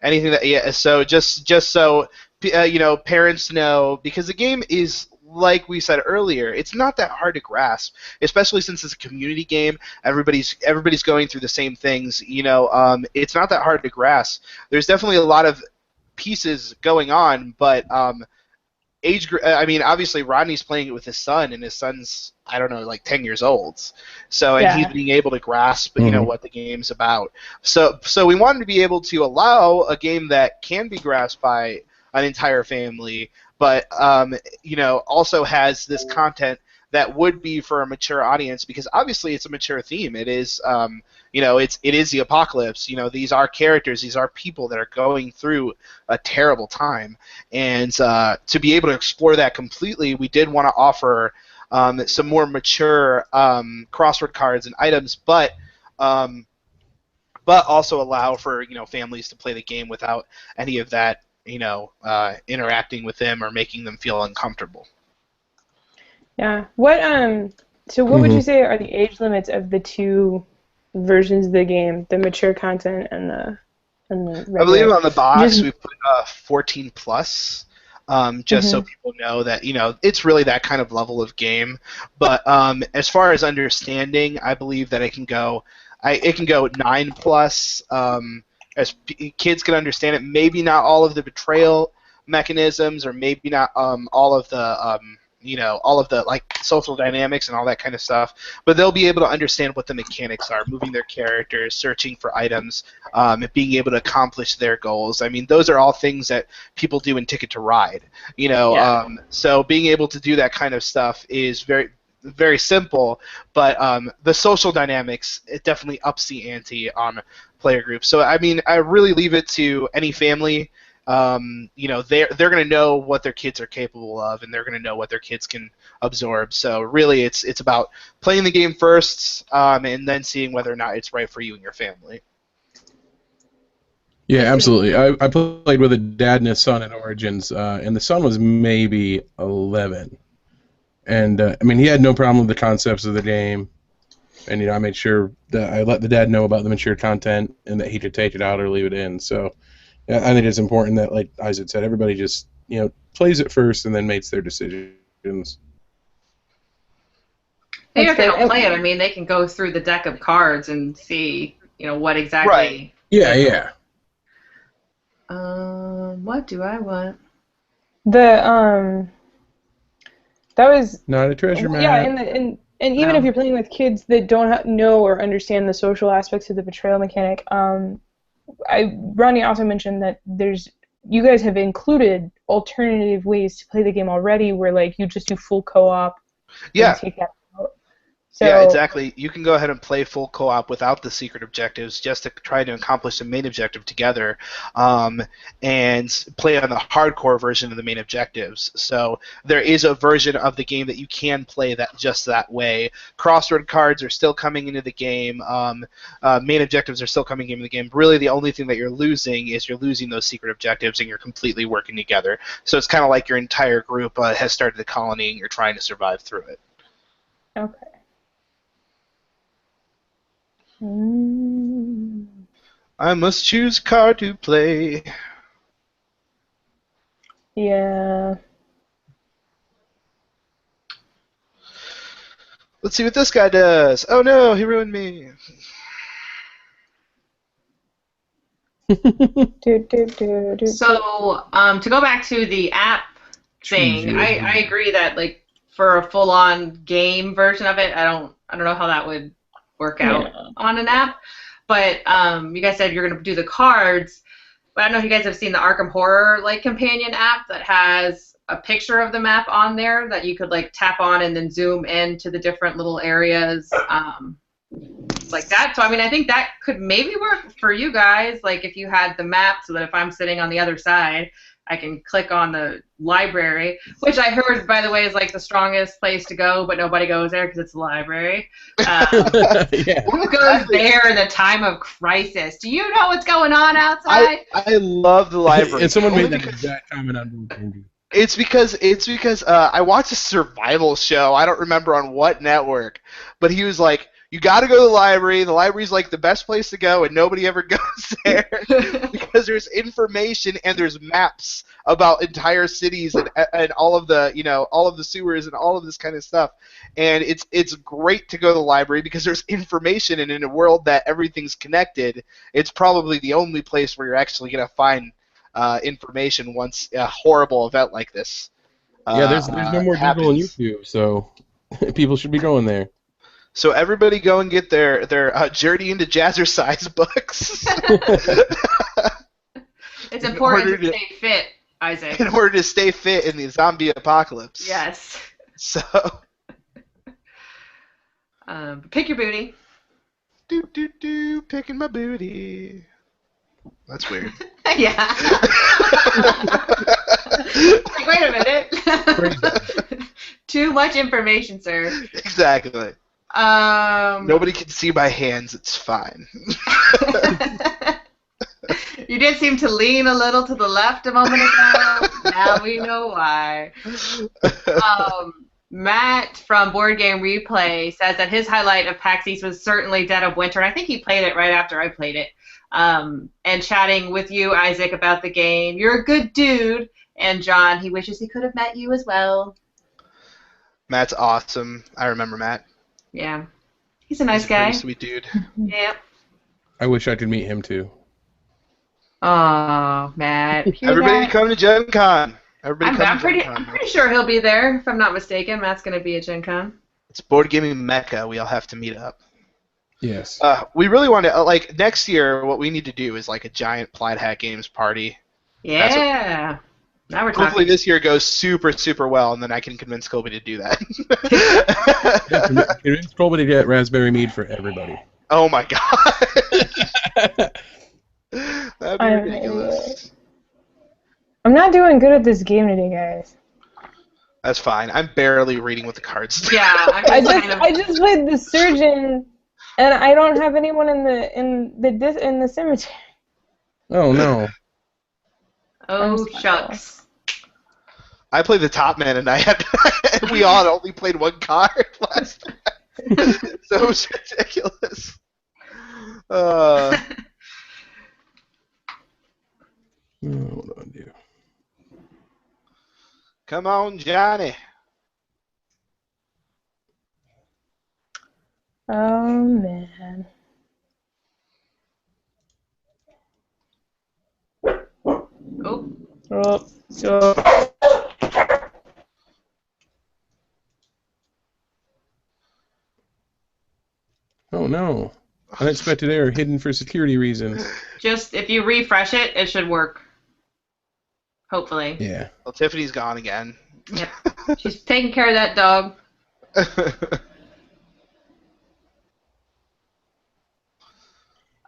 Anything that So just so parents know, because the game is, like we said earlier, it's not that hard to grasp, especially since it's a community game. Everybody's going through the same things. It's not that hard to grasp. There's definitely a lot of pieces going on, but obviously Rodney's playing it with his son, and his son's, 10 years old. So, and he's being able to grasp, what the game's about. So we wanted to be able to allow a game that can be grasped by an entire family, but also has this content that would be for a mature audience, because obviously it's a mature theme. It is, it is the apocalypse. These are characters, these are people that are going through a terrible time, and to be able to explore that completely, we did want to offer some more mature crossword cards and items, but also allow for families to play the game without any of that interacting with them or making them feel uncomfortable. Yeah. So what would you say are the age limits of the two versions of the game, the mature content and the regular? I believe on the box we put 14 plus, just so people know that it's really that kind of level of game. But as far as understanding, I believe that it can go 9 plus. As kids can understand it, maybe not all of the betrayal mechanisms, or maybe not all of the like social dynamics and all that kind of stuff, but they'll be able to understand what the mechanics are, moving their characters, searching for items, being able to accomplish their goals. I mean, those are all things that people do in Ticket to Ride, so being able to do that kind of stuff is very, very simple, but the social dynamics, it definitely ups the ante on player groups. So I mean, I really leave it to any family. They're going to know what their kids are capable of, and they're going to know what their kids can absorb. So really, it's about playing the game first, and then seeing whether or not it's right for you and your family. Yeah, absolutely. I played with a dad and his son in Origins, and the son was maybe 11. And, I mean, he had no problem with the concepts of the game. And, I made sure that I let the dad know about the mature content and that he could take it out or leave it in. So yeah, I think it's important that, like Isaac said, everybody just, plays it first and then makes their decisions. Even if they don't play it, I mean, they can go through the deck of cards and see, what exactly. Right. Yeah. What do I want? That was not a treasure map. Yeah, and even if you're playing with kids that don't know or understand the social aspects of the betrayal mechanic, Ronnie also mentioned that you guys have included alternative ways to play the game already, where like you just do full co-op. Yeah. And take that out. So, yeah, exactly. You can go ahead and play full co-op without the secret objectives, just to try to accomplish the main objective together, and play on the hardcore version of the main objectives. So there is a version of the game that you can play that way. Crossword cards are still coming into the game. Main objectives are still coming into the game. Really, the only thing that you're losing is those secret objectives, and you're completely working together. So it's kind of like your entire group has started the colony, and you're trying to survive through it. Okay. I must choose card to play. Yeah. Let's see what this guy does. Oh no, he ruined me. So, to go back to the app thing, I agree that like for a full-on game version of it, I don't know how that would work out on an app. But you guys said you're going to do the cards. But I don't know if you guys have seen the Arkham Horror like companion app that has a picture of the map on there that you could like tap on and then zoom into the different little areas like that. So I mean, I think that could maybe work for you guys. Like if you had the map, so that if I'm sitting on the other side, I can click on the library, which I heard, by the way, is like the strongest place to go, but nobody goes there because it's the library. Who goes there in a time of crisis? Do you know what's going on outside? I love the library. And someone made that exact comment on Bloomberg. It's because I watched a survival show. I don't remember on what network, but he was like, you got to go to the library. The library's like the best place to go, and nobody ever goes there because there's information and there's maps about entire cities and all of the sewers and all of this kind of stuff. And it's great to go to the library because there's information, and in a world that everything's connected, it's probably the only place where you're actually going to find information once a horrible event like this. There's no more Google on YouTube, so people should be going there. So everybody go and get their Journey into Jazzercise books. It's important to stay fit, Isaac. In order to stay fit in the zombie apocalypse. Yes. So Pick your booty. Do do do, picking my booty. That's weird. Yeah. Like, wait a minute. Too much information, sir. Exactly. Nobody can see my hands. It's fine. You did seem to lean a little to the left a moment ago. Now we know why. Matt from Board Game Replay says that his highlight of PAX East was certainly Dead of Winter. I think he played it right after I played it. And chatting with you, Isaac, about the game. You're a good dude. And John, he wishes he could have met you as well. Matt's awesome. I remember Matt. Yeah. He's a nice He's a guy. pretty sweet dude. Yep. I wish I could meet him too. Oh, Matt. Everybody come to Gen Con. I'm pretty sure he'll be there, if I'm not mistaken. Matt's going to be at Gen Con. It's board gaming mecca. We all have to meet up. Yes. We really want to, like, next year, what we need to do is, like, a giant Plaid Hat Games party. Yeah. Now we're talking. Hopefully this year goes super, super well, and then I can convince Colby to do that. Convince Colby to get raspberry mead for everybody. Oh, my God. That'd be ridiculous. I'm not doing good at this game today, guys. That's fine. I'm barely reading what the cards say. Yeah, I just played the surgeon, and I don't have anyone in the cemetery. Oh no. Oh shucks. I played the top man, and we all only played one card last time. So it was ridiculous. Hold on, dear. Come on, Johnny. Oh man. Oh. Oh, so. Oh no. Unexpected error hidden for security reasons. Just, if you refresh it, it should work. Hopefully. Yeah. Well, Tiffany's gone again. Yep. She's taking care of that dog.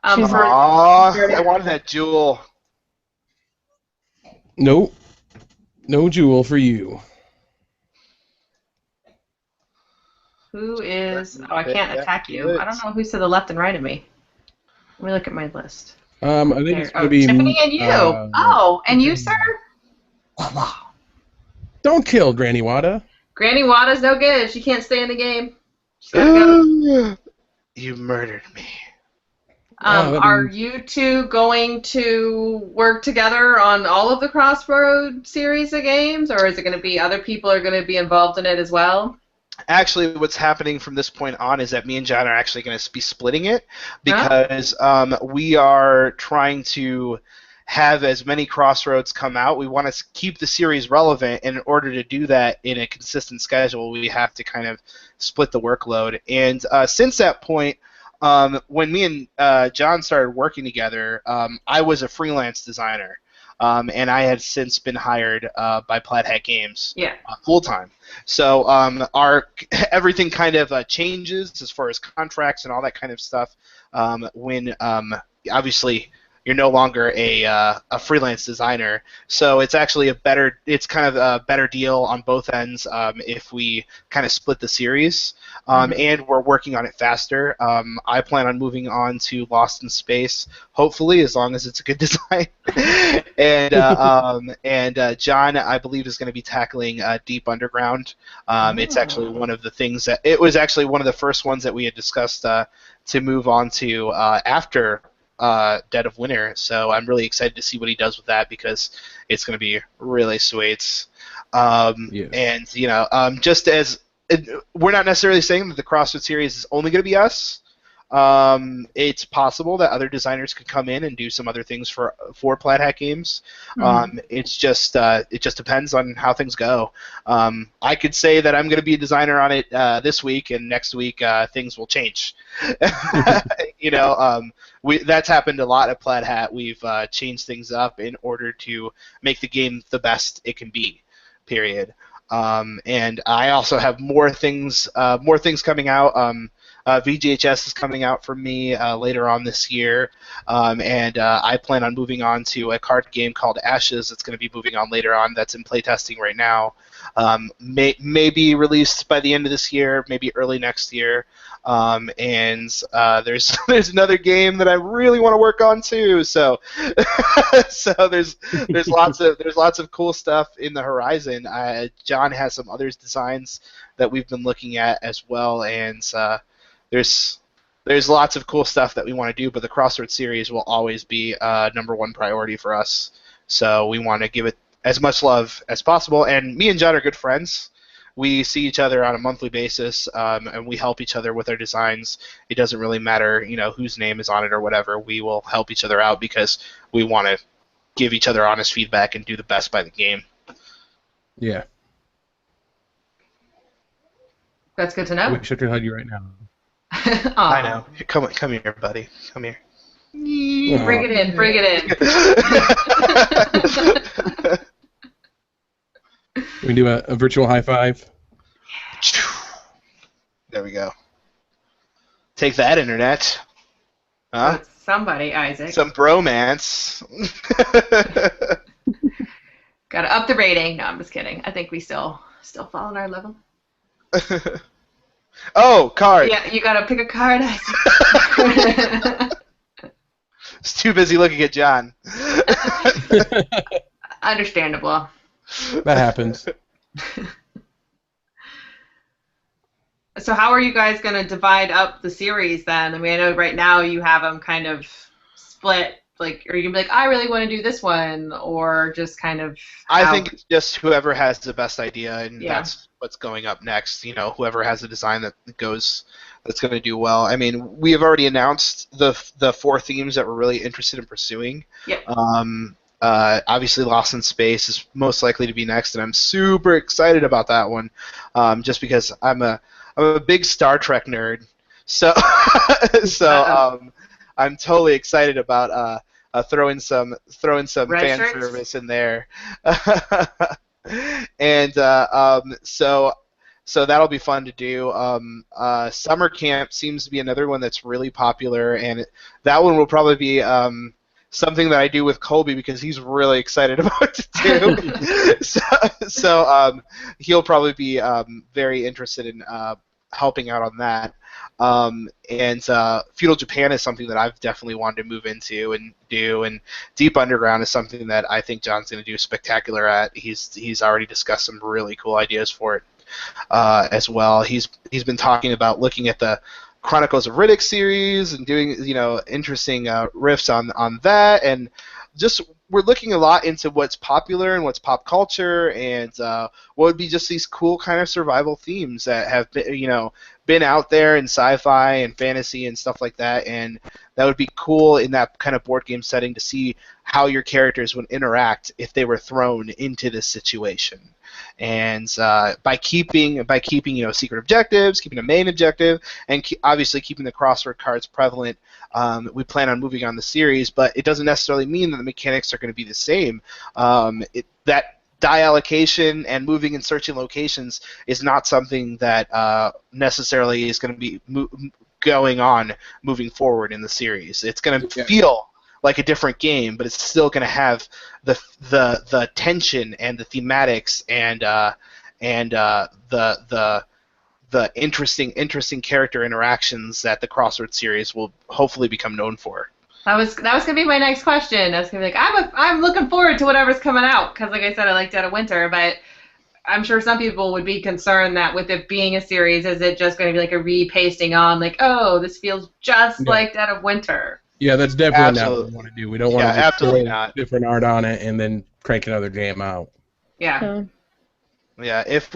Aw, I wanted that jewel. Nope. No jewel for you. Who is... Oh, I can't attack you. I don't know who's to the left and right of me. Let me look at my list. I think it's going to be... Tiffany and you. And you, sir? Don't kill Granny Wada. Granny Wada's no good. She can't stay in the game. She's gotta go. You murdered me. Are you two going to work together on all of the Crossroad series of games, or is it going to be other people are going to be involved in it as well? Actually, what's happening from this point on is that me and John are actually going to be splitting it because we are trying to have as many Crossroads come out. We want to keep the series relevant, and in order to do that in a consistent schedule, we have to kind of split the workload. And since that point, when me and John started working together, I was a freelance designer, and I had since been hired by Plaid Hat Games full time. So our everything kind of changes as far as contracts and all that kind of stuff when obviously you're no longer a freelance designer. So it's actually it's kind of a better deal on both ends if we kind of split the series. And we're working on it faster. I plan on moving on to Lost in Space, hopefully, as long as it's a good design. and John, I believe, is going to be tackling Deep Underground. It's actually one of the things it was actually one of the first ones that we had discussed to move on to after Dead of Winter. So I'm really excited to see what he does with that because it's going to be really sweet. Yes. And just as we're not necessarily saying that the Crossroads series is only going to be us. It's possible that other designers could come in and do some other things for Plaid Hat Games. It just depends on how things go. I could say that I'm going to be a designer on it this week, and next week things will change. That's happened a lot at Plaid Hat. We've changed things up in order to make the game the best it can be. Period. And I also have more things coming out. VGHS is coming out for me later on this year, and I plan on moving on to a card game called Ashes that's going to be moving on later on. That's in playtesting right now. May be released by the end of this year, maybe early next year. And there's another game that I really want to work on too. So so there's lots of cool stuff in the horizon. John has some other designs that we've been looking at as well, and there's lots of cool stuff that we want to do. But the Crossroads series will always be number one priority for us. So we want to give it as much love as possible. And me and John are good friends. We see each other on a monthly basis, and we help each other with our designs. It doesn't really matter, whose name is on it or whatever. We will help each other out because we want to give each other honest feedback and do the best by the game. Yeah. That's good to know. I wish I could hug you right now. I know. Come here, buddy. Come here. Bring it in. Bring it in. We can do a virtual high five. There we go. Take that, internet. Huh? Somebody, Isaac. Some bromance. Gotta up the rating. No, I'm just kidding. I think we still fall on our level. Oh, card. Yeah, you gotta pick a card, Isaac. It's too busy looking at John. Understandable. That happens. So how are you guys going to divide up the series then? I mean, I know right now you have them kind of split, like, are you going to be like, I really want to do this one, or just kind of... I think it's just whoever has the best idea, and Yeah. that's what's going up next. Whoever has a design that's going to do well. I mean, we have already announced the 4 themes that we're really interested in pursuing. Yep. Obviously, Lost in Space is most likely to be next, and I'm super excited about that one, just because I'm a big Star Trek nerd. So I'm totally excited about throwing some Red fan shirts? service in there, and so that'll be fun to do. Summer Camp seems to be another one that's really popular, and that one will probably be something that I do with Colby because he's really excited about to do. so he'll probably be very interested in helping out on that. And Feudal Japan is something that I've definitely wanted to move into and do, and Deep Underground is something that I think John's going to do spectacular at. He's already discussed some really cool ideas for it as well. He's been talking about looking at the Chronicles of Riddick series and doing interesting riffs on that, and just we're looking a lot into what's popular and what's pop culture, and what would be just these cool kind of survival themes that have been out there in sci-fi and fantasy and stuff like that, and that would be cool in that kind of board game setting to see how your characters would interact if they were thrown into this situation. And by keeping secret objectives, keeping a main objective, and obviously keeping the crossword cards prevalent, we plan on moving on the series. But it doesn't necessarily mean that the mechanics are going to be the same. That die allocation and moving and searching locations is not something that necessarily is going to be going on moving forward in the series. It's going to feel like a different game, but it's still going to have the tension and the thematics and the interesting character interactions that the Crossroads series will hopefully become known for. That was gonna be my next question. I was gonna be like, I'm looking forward to whatever's coming out because, like I said, I like Dead of Winter, but I'm sure some people would be concerned that with it being a series, is it just going to be like a repasting on, like, oh, this feels just like Dead of Winter? Yeah, that's definitely not what we want to do. We don't want to just absolutely throw not. different art on it and then crank another game out. Yeah. Yeah. If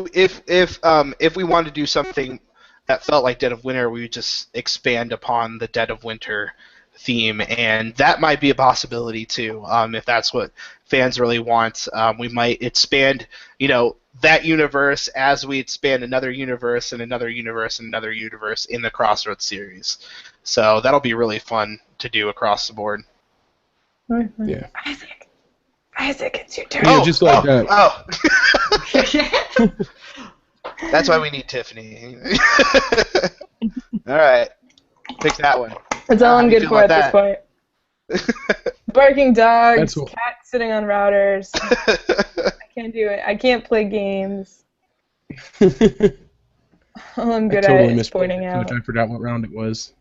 we wanted to do something that felt like Dead of Winter, we would just expand upon the Dead of Winter theme, and that might be a possibility too. If that's what fans really want, we might expand, that universe as we expand another universe and another universe and another universe in the Crossroads series. So that'll be really fun to do across the board. Mm-hmm. Yeah. Isaac. Isaac, it's your turn. Yeah, just like that. Oh. That's why we need Tiffany. All right. Pick that one. That's all How I'm do you good feel for at about this point. Barking dogs, That's what- cats sitting on routers. I can't do it. I can't play games. All I'm I good totally at is missed pointing it, out. I forgot what round it was.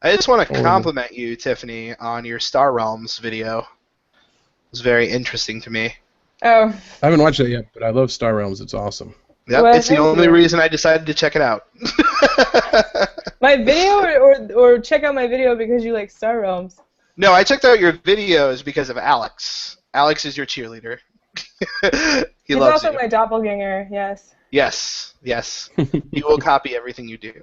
I just want to Horrible. compliment you, Tiffany, on your Star Realms video. It was very interesting to me. Oh, I haven't watched that yet, but I love Star Realms. It's awesome. Yep, Well, it's the thank only you. reason I decided to check it out. my video, or check out my video because you like Star Realms. No, I checked out your videos because of Alex. Alex is your cheerleader. He He's loves also you. my doppelganger. Yes. Yes, yes. He will copy everything you do.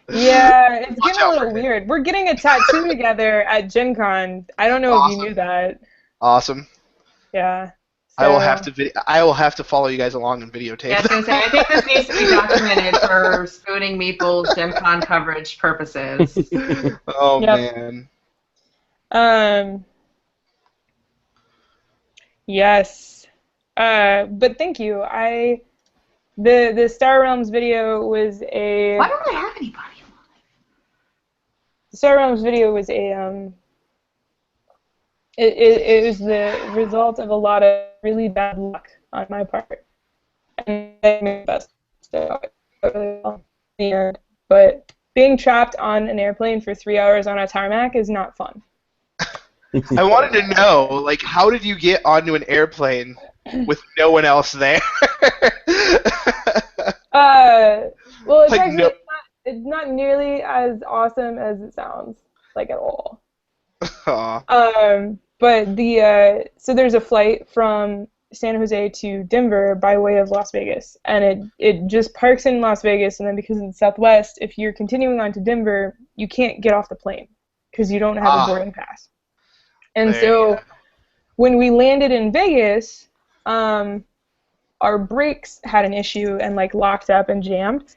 Yeah, it's Watch getting a out little for him. weird. We're getting a tattoo together at Gen Con. I don't know if you Awesome. knew that. Awesome. Yeah. I will So- have to. I will have to follow you guys along and videotape. Yeah, I was gonna say, I think this needs to be documented for Spooning Meeples Gen Con coverage purposes. Oh Yep. man. Yes. But thank you. The Star Realms video was a Why don't I have anybody? Star Realms video was a it was the result of a lot of really bad luck on my part. And I made my best. So it went really well in the end. But being trapped on an airplane for 3 hours on a tarmac is not fun. I wanted to know, like, how did you get onto an airplane with no one else there? Well, it's Like, actually no- it's not nearly as awesome as it sounds, like at all. Aw. But so there's a flight from San Jose to Denver by way of Las Vegas, and it just parks in Las Vegas, and then because it's Southwest, if you're continuing on to Denver, you can't get off the plane because you don't have a boarding pass. And There you so go. when we landed in Vegas, our brakes had an issue and like locked up and jammed,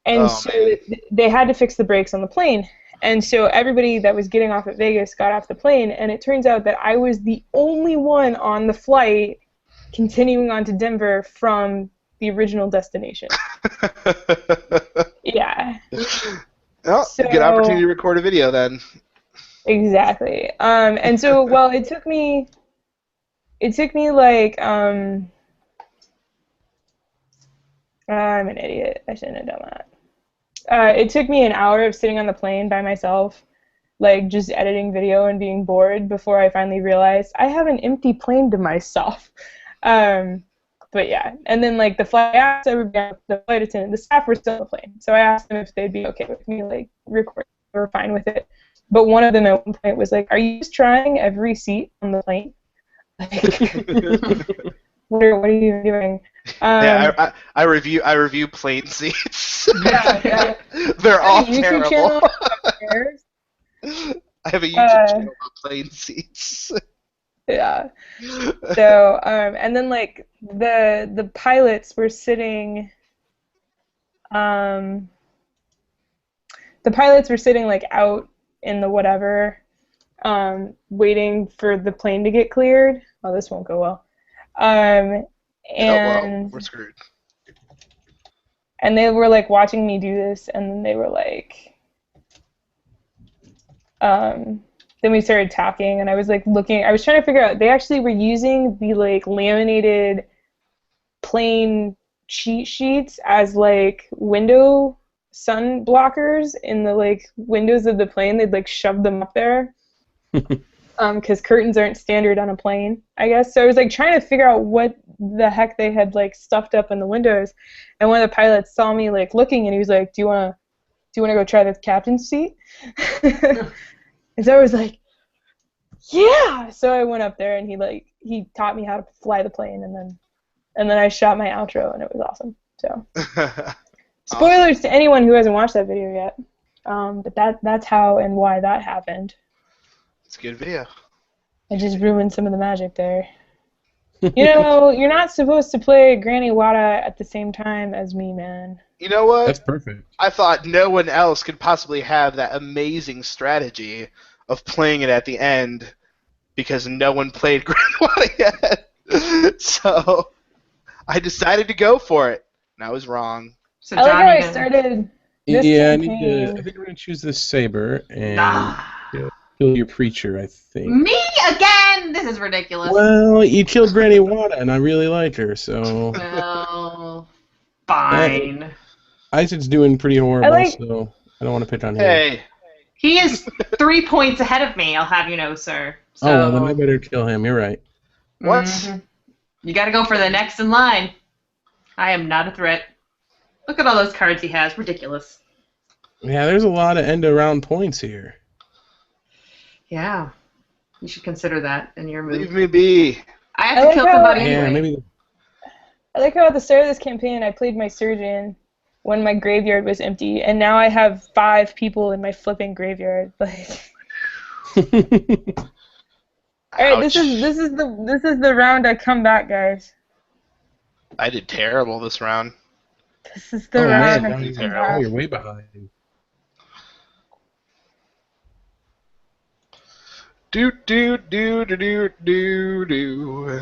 and Oh, so man. they had to fix the brakes on the plane. And so everybody that was getting off at Vegas got off the plane, and it turns out that I was the only one on the flight continuing on to Denver from the original destination. Yeah, Well, So- good opportunity to record a video then. exactly. And so, well, it took me like, I'm an idiot. I shouldn't have done that. It took me an hour of sitting on the plane by myself, like just editing video and being bored before I finally realized I have an empty plane to myself. But yeah, and then like the flight attendant, the staff were still on the plane, so I asked them if they'd be okay with me like recording. They were fine with it. But one of them at one point was like, "Are you just trying every seat on the plane? Like, what are you doing?" Yeah, I review plane seats. Yeah. They're I all have a YouTube channel terrible. about chairs. I have a YouTube channel about plane seats. Yeah. So, and then like the pilots were sitting, the pilots were sitting like out in the whatever, waiting for the plane to get cleared. Oh, this won't go well. Oh well, And we're screwed. and they were like watching me do this, and then they were like, then we started talking, and I was like looking. I was trying to figure out. They actually were using the like laminated plane cheat sheets as like window sun blockers in the like windows of the plane. They'd like shove them up there. Because curtains aren't standard on a plane, I guess. So I was like trying to figure out what the heck they had like stuffed up in the windows, and one of the pilots saw me like looking, and he was like, "Do you wanna go try the captain's seat?" And so I was like, "Yeah!" So I went up there, and he taught me how to fly the plane, and then I shot my outro, and it was awesome. So spoilers to anyone who hasn't watched that video yet. But that's how and why that happened. It's a good video. I just ruined some of the magic there. You know, you're not supposed to play Granny Wada at the same time as me, man. You know what? That's perfect. I thought no one else could possibly have that amazing strategy of playing it at the end because no one played Granada yet. So I decided to go for it, and I was wrong. So I like how Johnny I didn't- started this Yeah, I campaign. think we're gonna choose this saber and Ah, kill your preacher. I think. me again? This is ridiculous. Well, you killed Granny Wada, and I really liked her, so Well, fine. Isaac's doing pretty horrible. like- So I don't want to pick on him. Hey, He is 3 points ahead of me, I'll have you know, sir. So, Oh, well, then I better kill him. You're right. what? Mhm. You gotta go for the next in line. I am not a threat. Look at all those cards he has. Ridiculous. Yeah, there's a lot of end-around points here. Yeah. You should consider that in your Leave move. me be. I have I to like kill how- somebody Yeah, anyway. maybe. I like how at the start of this campaign I played my surgeon when my graveyard was empty, and now I have 5 people in my flipping graveyard. Like, all right, this Ouch. is the round I come back, guys. I did terrible this round. This is the Oh man, round now I you're, come now back. you're way behind. Do do do do do do do.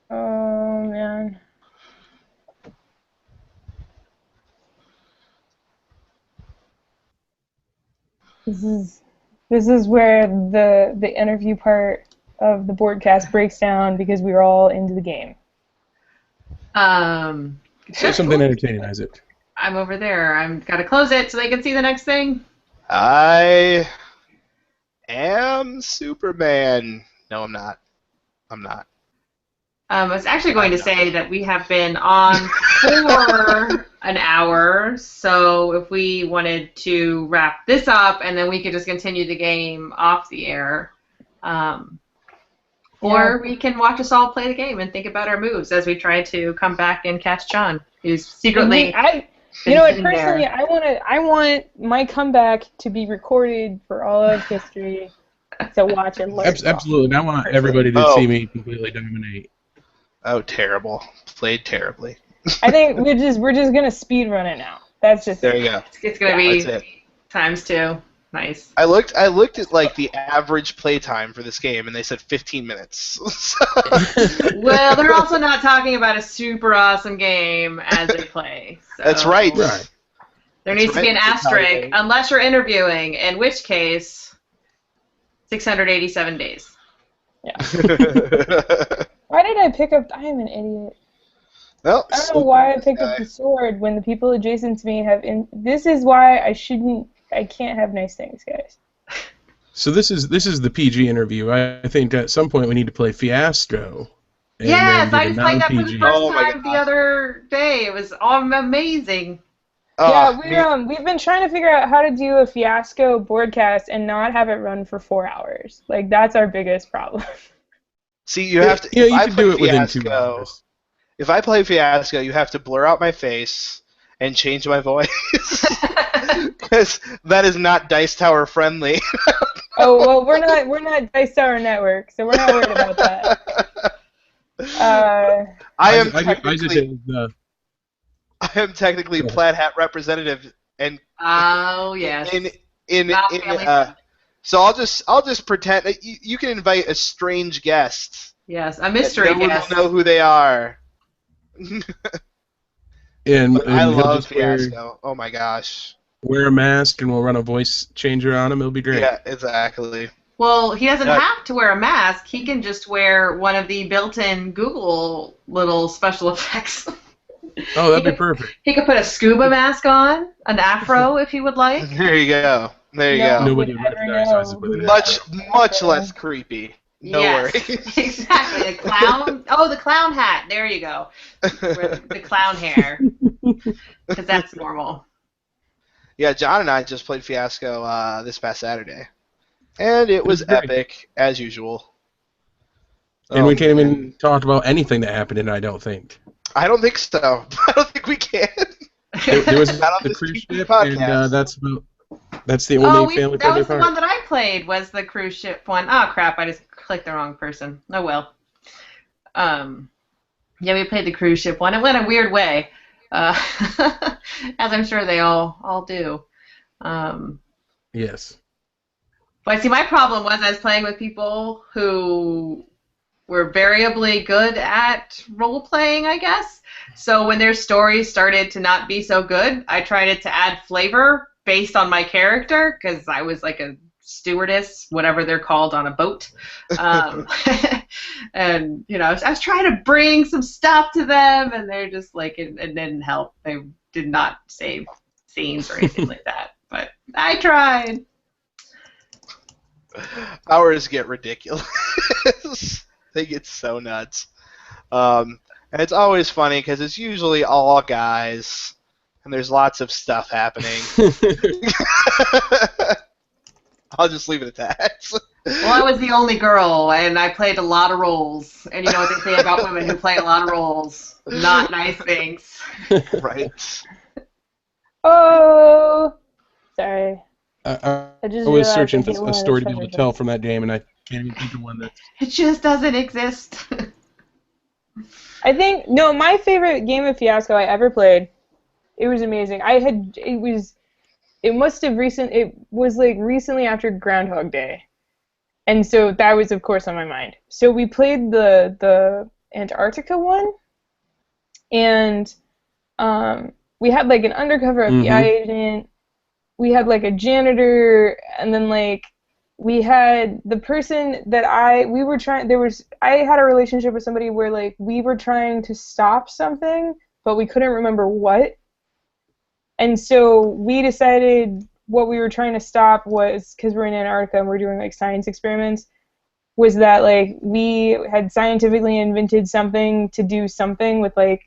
Oh man. This is where the interview part of the broadcast breaks down because we were all into the game. Say something entertaining, Isaac. I'm over there. I'm gotta close it so they can see the next thing. I am Superman. No, I'm not. I'm not. I was actually going to say that we have been on for an hour, so if we wanted to wrap this up and then we could just continue the game off the air, or we can watch us all play the game and think about our moves as we try to come back and catch John, who's secretly. You know what? been Personally, there. I want my comeback to be recorded for all of history to watch and learn. from. Absolutely. I want everybody to Oh. see me completely dominate. Oh, terrible. Played terribly. I think we're just gonna speed run it now. That's just There you go. It's gonna be That's it. ×2. Nice. I looked at like the average play time for this game, and they said 15 minutes. Well, they're also not talking about a super awesome game as they play. So That's right. Right. There That's needs to be an right. asterisk, unless you're interviewing, in which case, 687 days. Why did I pick up? I am an idiot. Well, I don't know why I picked up the sword when the people adjacent to me have. This is why I shouldn't. I can't have nice things, guys. So this is the PG interview. I think at some point we need to play Fiasco. and Yes, then I do just played that for the non-PG. first Oh my time the God. other day. It was amazing. We've been trying to figure out how to do a Fiasco broadcast and not have it run for 4 hours. Like that's our biggest problem. See, you have to. Yeah, if you I can play do it within Fiasco, 2 hours. If I play Fiasco, you have to blur out my face and change my voice because that is not Dice Tower friendly. Oh well, we're not Dice Tower Network, so we're not worried about that. I am Isaac technically, is, I am technically Go ahead. Plaid Hat representative, and Oh, yes. in Not family so I'll just pretend that you can invite a strange guest. Yes, a mystery no one guest. will know who they are. and But I he'll love just wear, Fiasco. Oh my gosh. wear a mask and we'll run a voice changer on him. It'll be great. Yeah, exactly. Well, he doesn't Yeah. have to wear a mask. He can just wear one of the built-in Google little special effects. Oh, that'd be perfect. He could put a scuba mask on, an afro if he would like. There you go. There you No. go. Nobody would would ever recognize know Isaac with who it. Much less creepy. No Yes, worries. exactly. The clown. Oh, the clown hat. There you go. The clown hair. Because that's normal. Yeah, John and I just played Fiasco this past Saturday, and it was great. epic as usual. And we Oh, can't man. even talk about anything that happened in it, I don't think. I don't think so. I don't think we can. There was Not on the this cruise TV ship, podcast. and that's the only family that friendly was the part. one that I played. Was the cruise ship one? Oh crap! I just clicked the wrong person. Oh well. Yeah, we played the cruise ship one. It went a weird way, as I'm sure they all do. Yes. But see, my problem was I was playing with people who were variably good at role playing, I guess. So when their stories started to not be so good, I tried to add flavor based on my character because I was like a stewardess, whatever they're called on a boat. Um, and, I was trying to bring some stuff to them, and they're just like, it didn't help. They did not save scenes or anything like that. But I tried. Ours get ridiculous. They get so nuts. And it's always funny because it's usually all guys, and there's lots of stuff happening. I'll just leave it at that. Well, I was the only girl, and I played a lot of roles. And you know what they say about women who play a lot of roles? Not nice things. Right. Oh, sorry. I just was realized searching I didn't for a want story to be able to treasure tell chest. from that game, and I can't even think of one that. It just doesn't exist. I think no, my favorite game of Fiasco I ever played. It was amazing. It was like recently after Groundhog Day, and so that was of course on my mind. So we played the Antarctica one, and we had like an undercover FBI agent. We had like a janitor, and then like we had the person that I had a relationship with somebody where like we were trying to stop something, but we couldn't remember what. And so we decided what we were trying to stop was, because we're in Antarctica and we're doing like science experiments, was that like we had scientifically invented something to do something with like,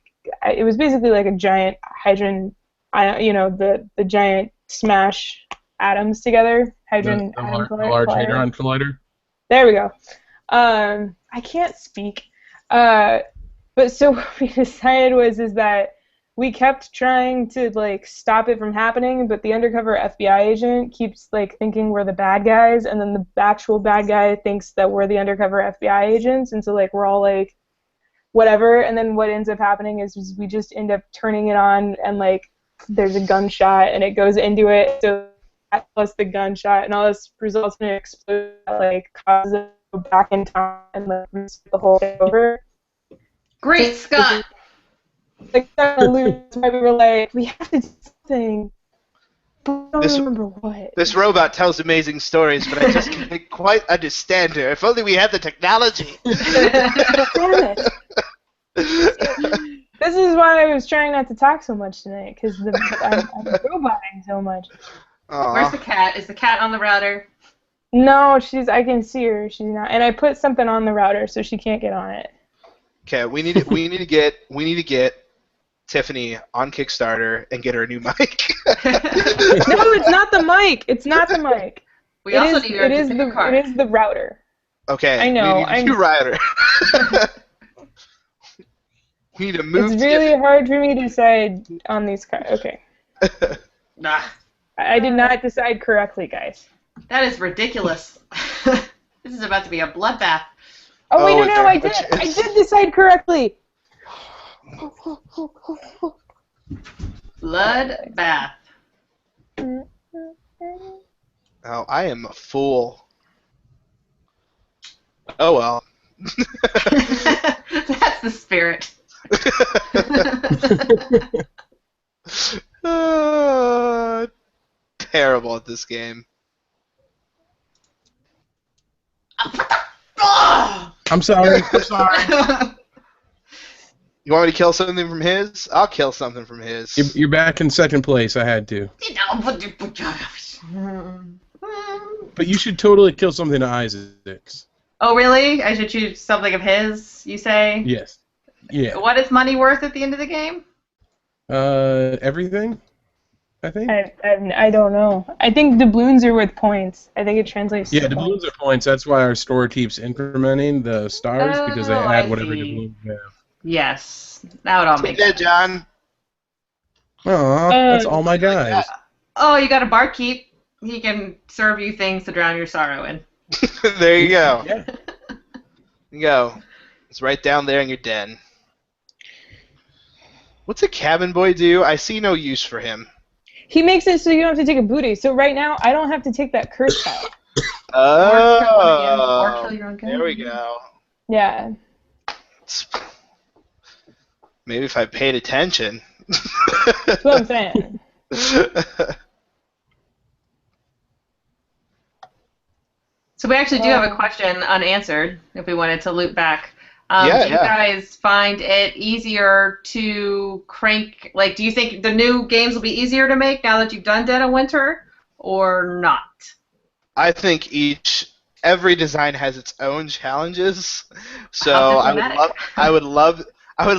it was basically like a giant hydrogen, the giant smash atoms together, hydrogen The atom Large collider. Hadron Collider. There we go. I can't speak. But so what we decided is that we kept trying to like stop it from happening, but the undercover FBI agent keeps like thinking we're the bad guys, and then the actual bad guy thinks that we're the undercover FBI agents, and so like we're all like whatever, and then what ends up happening is we just end up turning it on, and like there's a gunshot and it goes into it, so that plus the gunshot and all this results in an explosion that like causes it to go back in time and like restart the whole thing over. Great Scott! Like that's why we were like, we have to do something, but I don't remember what. This robot tells amazing stories, but I just can't quite understand her. If only we had the technology. Damn it. This is why I was trying not to talk so much tonight, because I'm roboting so much. Aw. Where's the cat? Is the cat on the router? No, I can see her. She's not. And I put something on the router so she can't get on it. Okay, we need to get Tiffany on Kickstarter and get her a new mic. No, it's not the mic. It's not the mic. We also need her it to is pick the a card. it is the router. Okay. I know, We need a new router. We need to move. It's really hard for me to decide on these cards. Okay. Nah, I did not decide correctly, guys. that is ridiculous. This is about to be a bloodbath. Oh wait, Oh, no, very I much did. I is. did decide correctly. Bloodbath. Oh, I am a fool. Oh well. That's the spirit. Terrible at this game. Oh! I'm sorry. I'm sorry. You want me to kill something from his? I'll kill something from his. You're back in second place. I had to. But you should totally kill something to Isaac's. Oh, really? I should choose something of his, you say? Yes. Yeah. What is money worth at the end of the game? Everything? I think? I don't know. I think doubloons are worth points. I think it translates Yeah, to doubloons are points. That's why our store keeps incrementing the stars, because they Oh, add I whatever see. doubloons they have. Yes. That would all make Take that, sense. John. Aw, that's all my guys. Oh, you got a barkeep. He can serve you things to drown your sorrow in. There you go. Yeah. There you go. It's right down there in your den. What's a cabin boy do? I see no use for him. He makes it so you don't have to take a booty. So right now, I don't have to take that curse tile. Or kill Oh, your own there we gun. go. Yeah. Maybe if I paid attention. That's what I'm saying. So we actually do have a question unanswered, if we wanted to loop back. Yeah, Do you yeah. guys find it easier to crank, like, do you think the new games will be easier to make now that you've done Dead of Winter, or not? I think every design has its own challenges. How So diplomatic. I would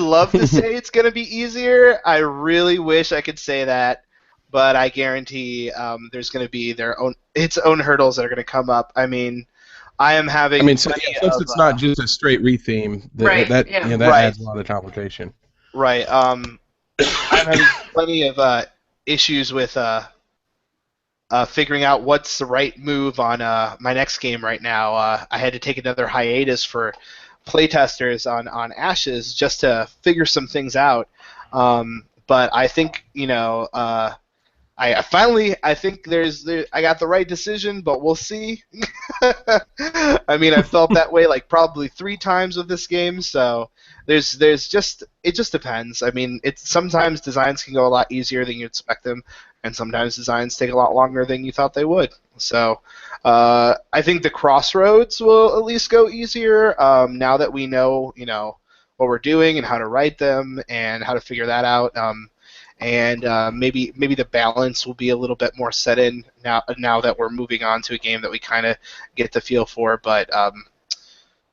love to say it's going to be easier. I really wish I could say that, but I guarantee there's going to be its own hurdles that are going to come up. I mean, I am I having mean, so, plenty yeah, since of it's not just a straight retheme, Right, that yeah. that right, adds a lot of complication. right. I'm having plenty of issues with figuring out what's the right move on my next game right now. I had to take another hiatus for playtesters on Ashes just to figure some things out. But I think I think I got the right decision, but we'll see. I mean, I felt that way like probably 3 times with this game, so there's just it just depends. I mean, it's sometimes designs can go a lot easier than you expect them, and sometimes designs take a lot longer than you thought they would. So I think the crossroads will at least go easier now that we know what we're doing and how to write them and how to figure that out. And maybe the balance will be a little bit more set in now that we're moving on to a game that we kind of get the feel for. But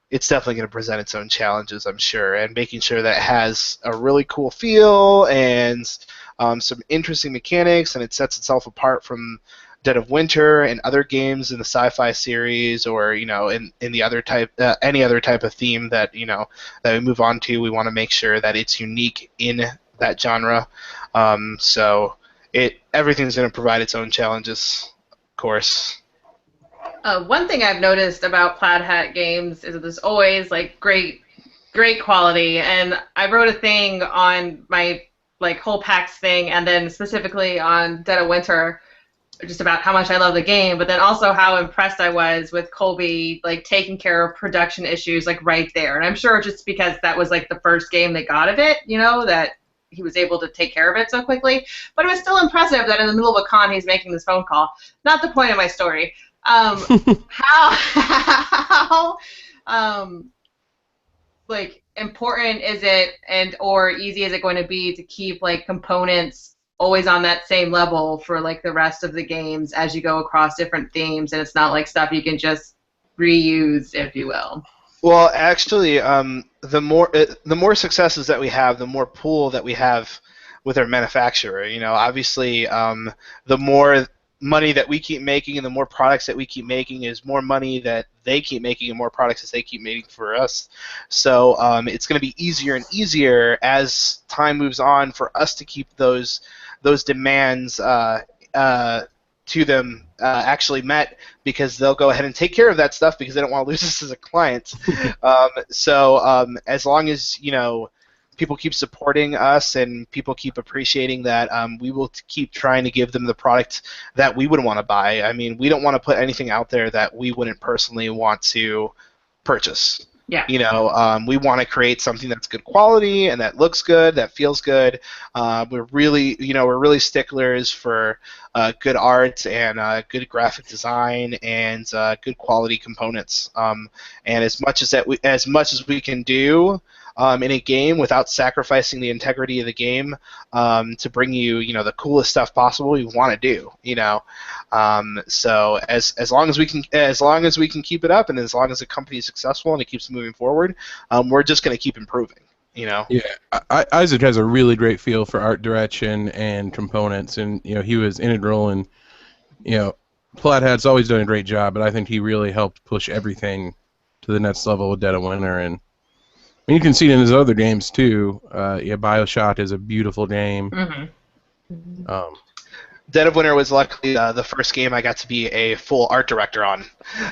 it's definitely going to present its own challenges, I'm sure, and making sure that it has a really cool feel and some interesting mechanics, and it sets itself apart from Dead of Winter and other games in the sci-fi series, or in the other type any other type of theme that that we move on to. We want to make sure that it's unique in that genre. So everything's going to provide its own challenges, of course. One thing I've noticed about Plaid Hat games is that there's always like great quality, and I wrote a thing on my whole PAX thing, and then specifically on Dead of Winter, just about how much I love the game, but then also how impressed I was with Colby taking care of production issues right there. And I'm sure just because that was the first game they got of it, that he was able to take care of it so quickly. But it was still impressive that in the middle of a con he's making this phone call. Not the point of my story. How important is it or easy is it going to be to keep components always on that same level for the rest of the games as you go across different themes, and it's not stuff you can just reuse, if you will? Well, actually, the more successes that we have, the more pool that we have with our manufacturer. Obviously, the more money that we keep making and the more products that we keep making is more money that they keep making and more products that they keep making for us. So it's going to be easier and easier as time moves on for us to keep those demands to them actually met, because they'll go ahead and take care of that stuff because they don't want to lose us as a client. So as long as people keep supporting us and people keep appreciating that, we will keep trying to give them the product that we would want to buy. I mean, we don't want to put anything out there that we wouldn't personally want to purchase. Yeah. We want to create something that's good quality and that looks good, that feels good. We're really sticklers for good art and good graphic design and good quality components. And as much as we can do in a game without sacrificing the integrity of the game to bring you the coolest stuff possible, we want to do. So as long as we can keep it up, and as long as the company is successful and it keeps moving forward, we're just going to keep improving. Yeah, Isaac has a really great feel for art direction and components, and he was integral, and Plaid Hat's always done a great job, but I think he really helped push everything to the next level with Dead of Winter, and you can see it in his other games too. BioShock is a beautiful game. Mm-hmm. Dead of Winter was luckily the first game I got to be a full art director on,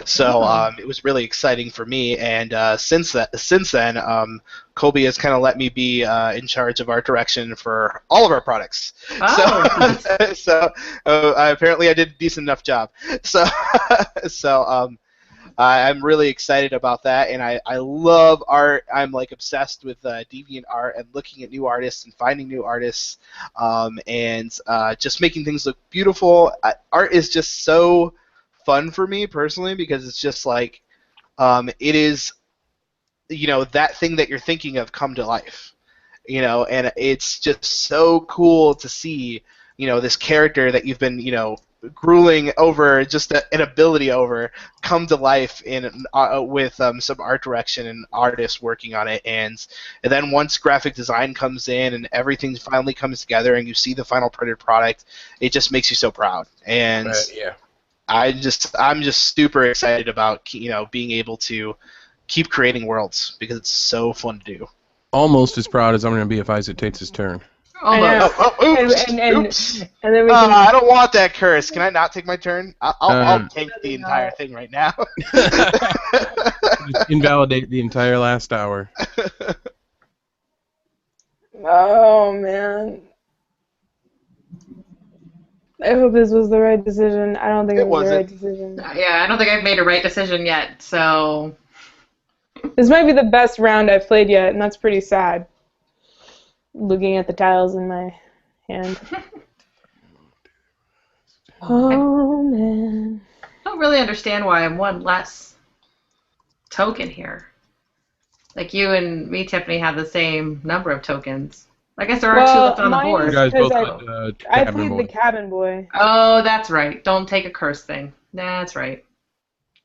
so it was really exciting for me. And since then, Colby has kind of let me be in charge of art direction for all of our products. Oh. So apparently I did a decent enough job. So I'm really excited about that, and I love art. I'm like obsessed with deviant art and looking at new artists and finding new artists, and just making things look beautiful. Art is just so fun for me personally because it's just like it is, that thing that you're thinking of come to life, and it's just so cool to see, this character that you've been, grueling over, just an ability over, come to life with some art direction and artists working on it, and then once graphic design comes in and everything finally comes together and you see the final printed product, it just makes you so proud. And Yeah. I'm just super excited about being able to keep creating worlds because it's so fun to do. Almost as proud as I'm going to be if Isaac takes his turn. Almost. Oops! And Oops! then we can. I don't want that curse. Can I not take my turn? I'll tank the no. entire thing right now. Just invalidate the entire last hour. Oh man. I hope this was the right decision. I don't think it was the right decision. Yeah, I don't think I've made a right decision yet, so... This might be the best round I've played yet, and that's pretty sad. Looking at the tiles in my hand. Oh, man. I don't really understand why I'm one less token here. Like, you and me, Tiffany, have the same number of tokens. I guess there are two left on the mine board. You is guys both because played I Cabin played Boy. the Cabin Boy. Oh, that's right. Don't take a curse thing. That's right.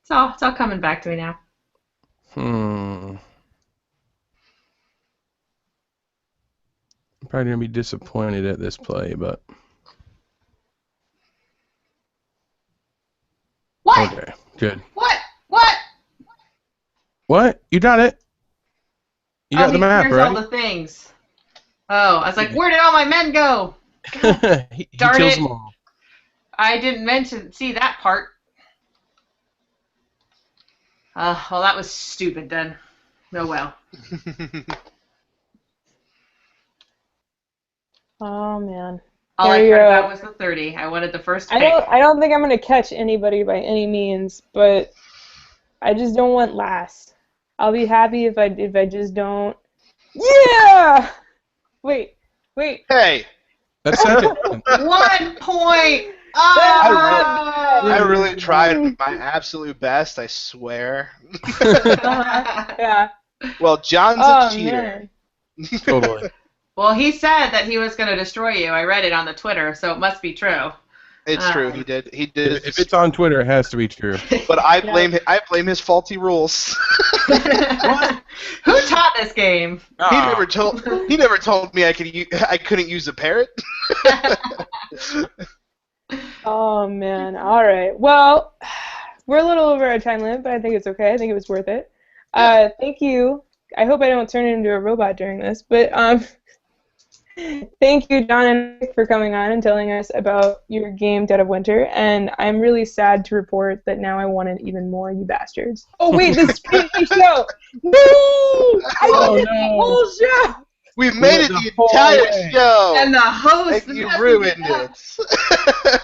It's all coming back to me now. I'm probably going to be disappointed at this play, but... What? Okay, good. What? What? You got it? You got the map, Here's right? all the things. Oh, I was like, where did all my men go? he Darn kills it. them all. I didn't see that part. Well, that was stupid then. Oh well. Oh, man. All I There you cared go. about was the 30. I wanted the first pick. I don't think I'm gonna catch anybody by any means, but I just don't want last. I'll be happy if I just don't. Yeah. Wait. Hey, That's second. 1 point. I really tried my absolute best, I swear. Yeah. Well, John's a cheater. Man. Totally. Well, he said that he was going to destroy you. I read it on the Twitter, so it must be true. It's true. He did. If it's on Twitter, it has to be true. But I blame his faulty rules. Who taught this game? He never told me I couldn't use a parrot. Oh man. All right. Well, we're a little over our time limit, but I think it's okay. I think it was worth it. Thank you. I hope I don't turn into a robot during this, but thank you, John and Nick, for coming on and telling us about your game, Dead of Winter. And I'm really sad to report that now I want it even more, you bastards. Oh wait, this Speedy show! No! I did the whole show! We made it the entire show, And the host. and you ruined it.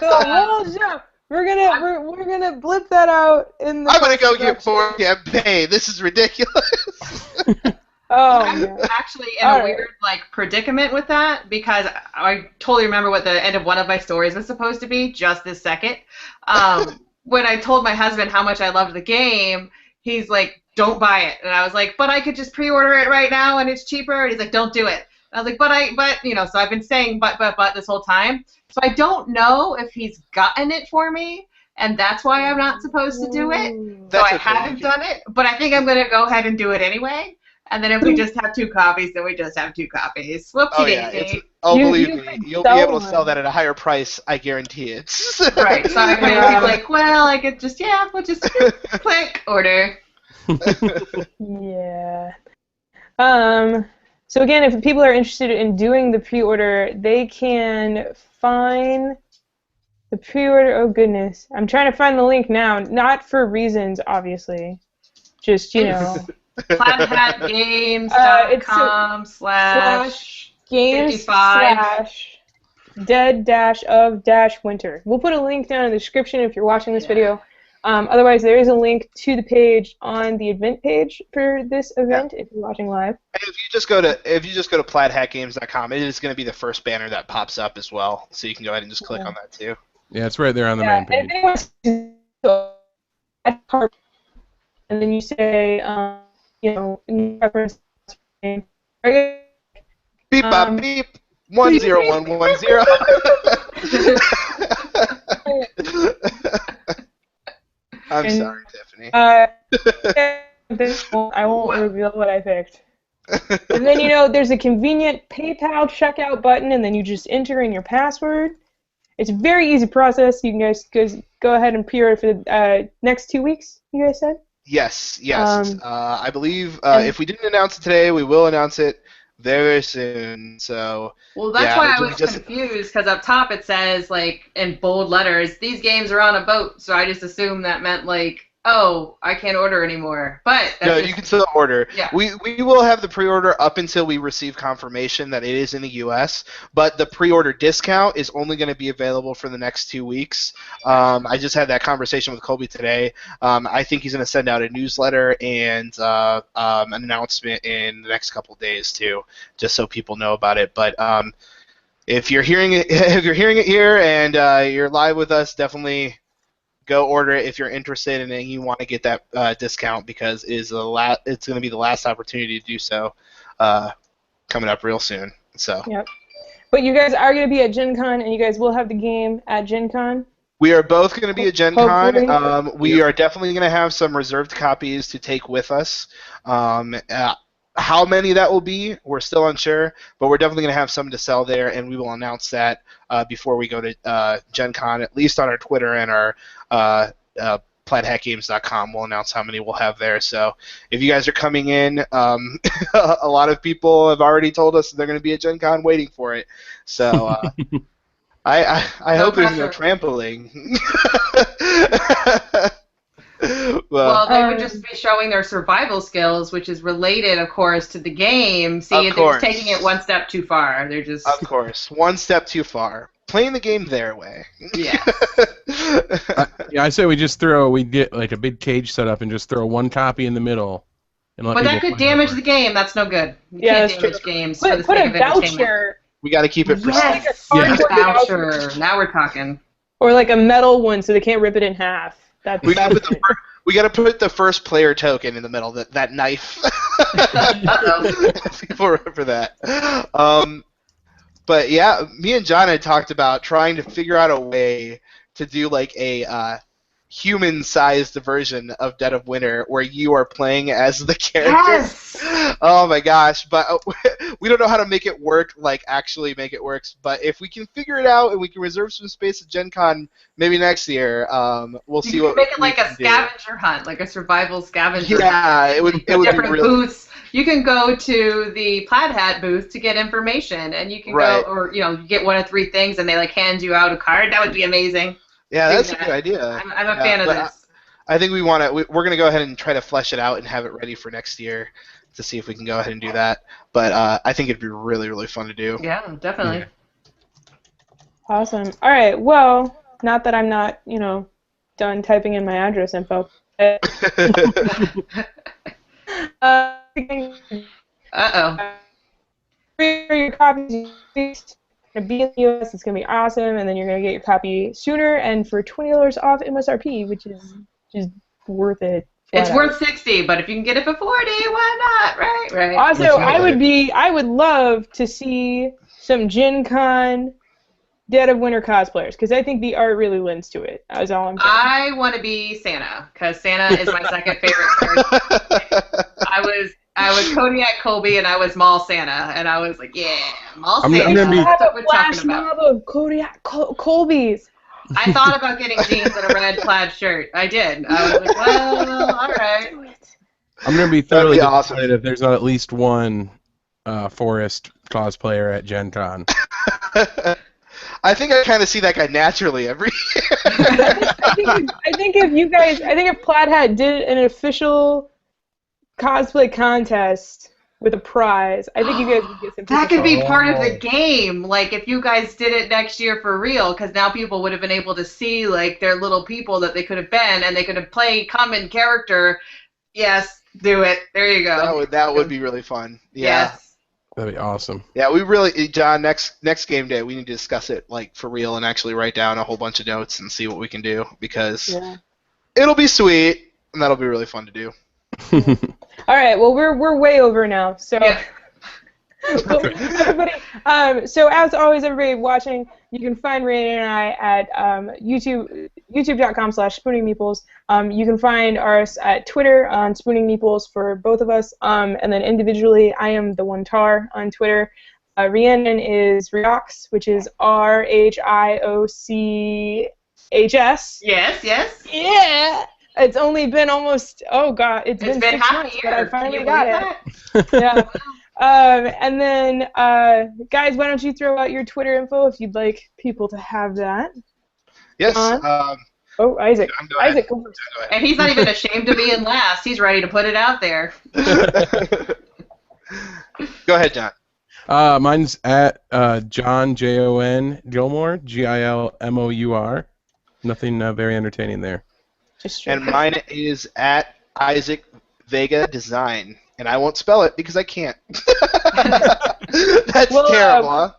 The whole show. We're gonna blip that out in the. I'm gonna go get more campaign. This is ridiculous. Oh I'm man. actually in a weird predicament with that because I totally remember what the end of one of my stories was supposed to be just this second. When I told my husband how much I loved the game, he's like, "Don't buy it," and I was like, "But I could just pre-order it right now and it's cheaper." And he's like, "Don't do it." And I was like, "But so I've been saying but this whole time. So I don't know if he's gotten it for me, and that's why I'm not supposed to do it. So I haven't done it, but I think I'm gonna go ahead and do it anyway. And then if we just have 2 copies, then we just have 2 copies. Whoopsie daisy. Believe me, you'll be able to sell that at a higher price. I guarantee it. Right. So I'm gonna be like, well, I could just we'll just click order. Yeah. So again, if people are interested in doing the pre-order, they can find The pre-order, oh goodness. I'm trying to find the link now. Not for reasons, obviously. Just, you know. plaidhatgames.com/games/dead-of-winter. We'll put a link down in the description if you're watching this video. Otherwise, there is a link to the page on the event page for this event if you're watching live. And if you just go to plaidhatgames.com, it is going to be the first banner that pops up as well, so you can go ahead and just click on that too. Yeah, it's right there on the main page. And then you say, you know, in reference. Beep bop beep 10110. I'm sorry, Tiffany. I won't reveal what I picked. And then, you know, there's a convenient PayPal checkout button, and then you just enter in your password. It's a very easy process. You can guys go ahead and pre-order for the next 2 weeks, you guys said? Yes. I believe if we didn't announce it today, we will announce it very soon. So. Well, that's why I was confused, because up top it says, like, in bold letters, these games are on a boat. So I just assumed that meant, like, oh, I can't order anymore. But no, you can still order. Yeah. We will have the pre-order up until we receive confirmation that it is in the U.S., but the pre-order discount is only going to be available for the next 2 weeks. I just had that conversation with Colby today. I think he's going to send out a newsletter and an announcement in the next couple of days too, just so people know about it. But if you're hearing it, here and you're live with us, definitely go order it if you're interested and you want to get that discount, because it's going to be the last opportunity to do so coming up real soon. So. Yep. But you guys are going to be at Gen Con, and you guys will have the game at Gen Con? We are both going to be at Gen Con. We are definitely going to have some reserved copies to take with us. How many that will be, we're still unsure, but we're definitely going to have some to sell there, and we will announce that before we go to Gen Con, at least on our Twitter and our plaidhatgames.com. We'll announce how many we'll have there. So if you guys are coming in, a lot of people have already told us they're going to be at Gen Con waiting for it. So I hope there's no trampling. Well, they would just be showing their survival skills, which is related, of course, to the game. See, they're just taking it one step too far. They're just... Of course, one step too far. Playing the game their way. Yeah. I say we get like a big cage set up and just throw one copy in the middle. And but that could damage the game. That's no good. You can't damage games for the sake of entertainment. We got to keep it pristine. Yes, voucher. Now we're talking. Or like a metal one, so they can't rip it in half. We got to put the first player token in the middle. That knife. People remember that. But yeah, me and John had talked about trying to figure out a way to do like a human-sized version of Dead of Winter where you are playing as the character. Yes! Oh my gosh, but we don't know how to make it work, like actually make it work. But if we can figure it out and we can reserve some space at Gen Con maybe next year, we'll see what we can do. Make it like a scavenger hunt, like a survival scavenger hunt. Yeah, it would be really... booths. You can go to the Plaid Hat booth to get information, and you can go, or you get one of 3 things, and they like hand you out a card. That would be amazing. Yeah, that's a good idea. I'm a fan of this. I think we're going to go ahead and try to flesh it out and have it ready for next year to see if we can go ahead and do that. But I think it'd be really, really fun to do. Yeah, definitely. Awesome. All right. Well, not that I'm not, done typing in my address info. Uh-oh. Your copies to be in the U.S. It's gonna be awesome, and then you're gonna get your copy sooner and for $20 off MSRP, which is just worth it. It's worth $60, but if you can get it for $40, why not? Right. Also, I would love to see some Gen Con Dead of Winter cosplayers, because I think the art really lends to it. That's all I'm saying. I want to be Santa, because Santa is my second favorite character. I was Kodiak Colby, and I was Mall Santa, and I was like, yeah, Mall Santa. I'm gonna be a flash mob of Kodiak Colbys. I thought about getting jeans and a red plaid shirt. I did. I was like, well, all right. I'm going to be thoroughly disappointed if there's not at least one Forest cosplayer at Gen Con. I think I kind of see that guy naturally every year. I think if Plaid Hat did an official cosplay contest with a prize, I think you guys would get some. That could be part of Oh. the game. Like if you guys did it next year for real, because now people would have been able to see like their little people that they could have been, and they could have played common character. Yes, do it. There you go. That would be really fun. Yeah. Yes. That'd be awesome. Yeah, we really, John. Next game day, we need to discuss it like for real and actually write down a whole bunch of notes and see what we can do because it'll be sweet and that'll be really fun to do. All right. Well, we're way over now. So, Yeah. well, everybody. So as always, everybody watching, you can find Raina and I at youtube.com/spooningmeeples. You can find us at Twitter on Spooning Meeples for both of us. And then individually, I am the One Tar on Twitter. Rhiannon is Riox, which is RHIOCHS. Yes. Yeah. It's only been almost, it's been 6 half months, a but I year. finally Can you got believe it. Yeah. And then, guys, why don't you throw out your Twitter info if you'd like people to have that? Yes. John? Isaac. John, go ahead. Isaac, go first. Go ahead. And he's not even ashamed of being last. He's ready to put it out there. Go ahead, John. Mine's at John Jon Gilmour Gilmour. Nothing very entertaining there. Just And mine is at Isaac Vega Design, and I won't spell it because I can't. That's terrible, huh?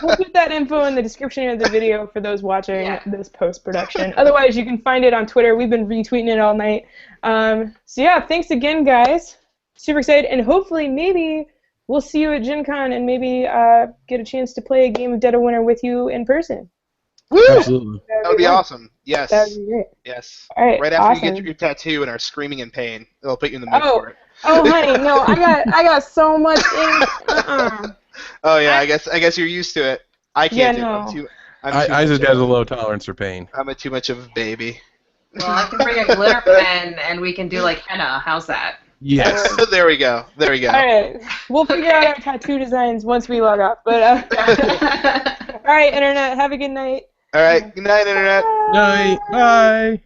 We'll put that info in the description of the video for those watching this post-production. Otherwise, you can find it on Twitter. We've been retweeting it all night. So yeah, thanks again, guys. Super excited, and hopefully maybe we'll see you at Gen Con and maybe get a chance to play a game of Dead of Winter with you in person. Woo! Absolutely. That would be awesome. Yes. That would be great. Yes. All right, Right after you awesome. get your tattoo and are screaming in pain, it'll put you in the mood for it. Oh, honey, no, I got so much ink. Oh yeah, I guess you're used to it. I can't do it. no. Isaac has a low tolerance for pain. I'm too much of a baby. Well, I can bring a glitter pen and we can do like henna. How's that? Yes. There we go. All right, we'll figure out our tattoo designs once we log off. But all right, internet, have a good night. All right. Good night, internet. Night. Bye.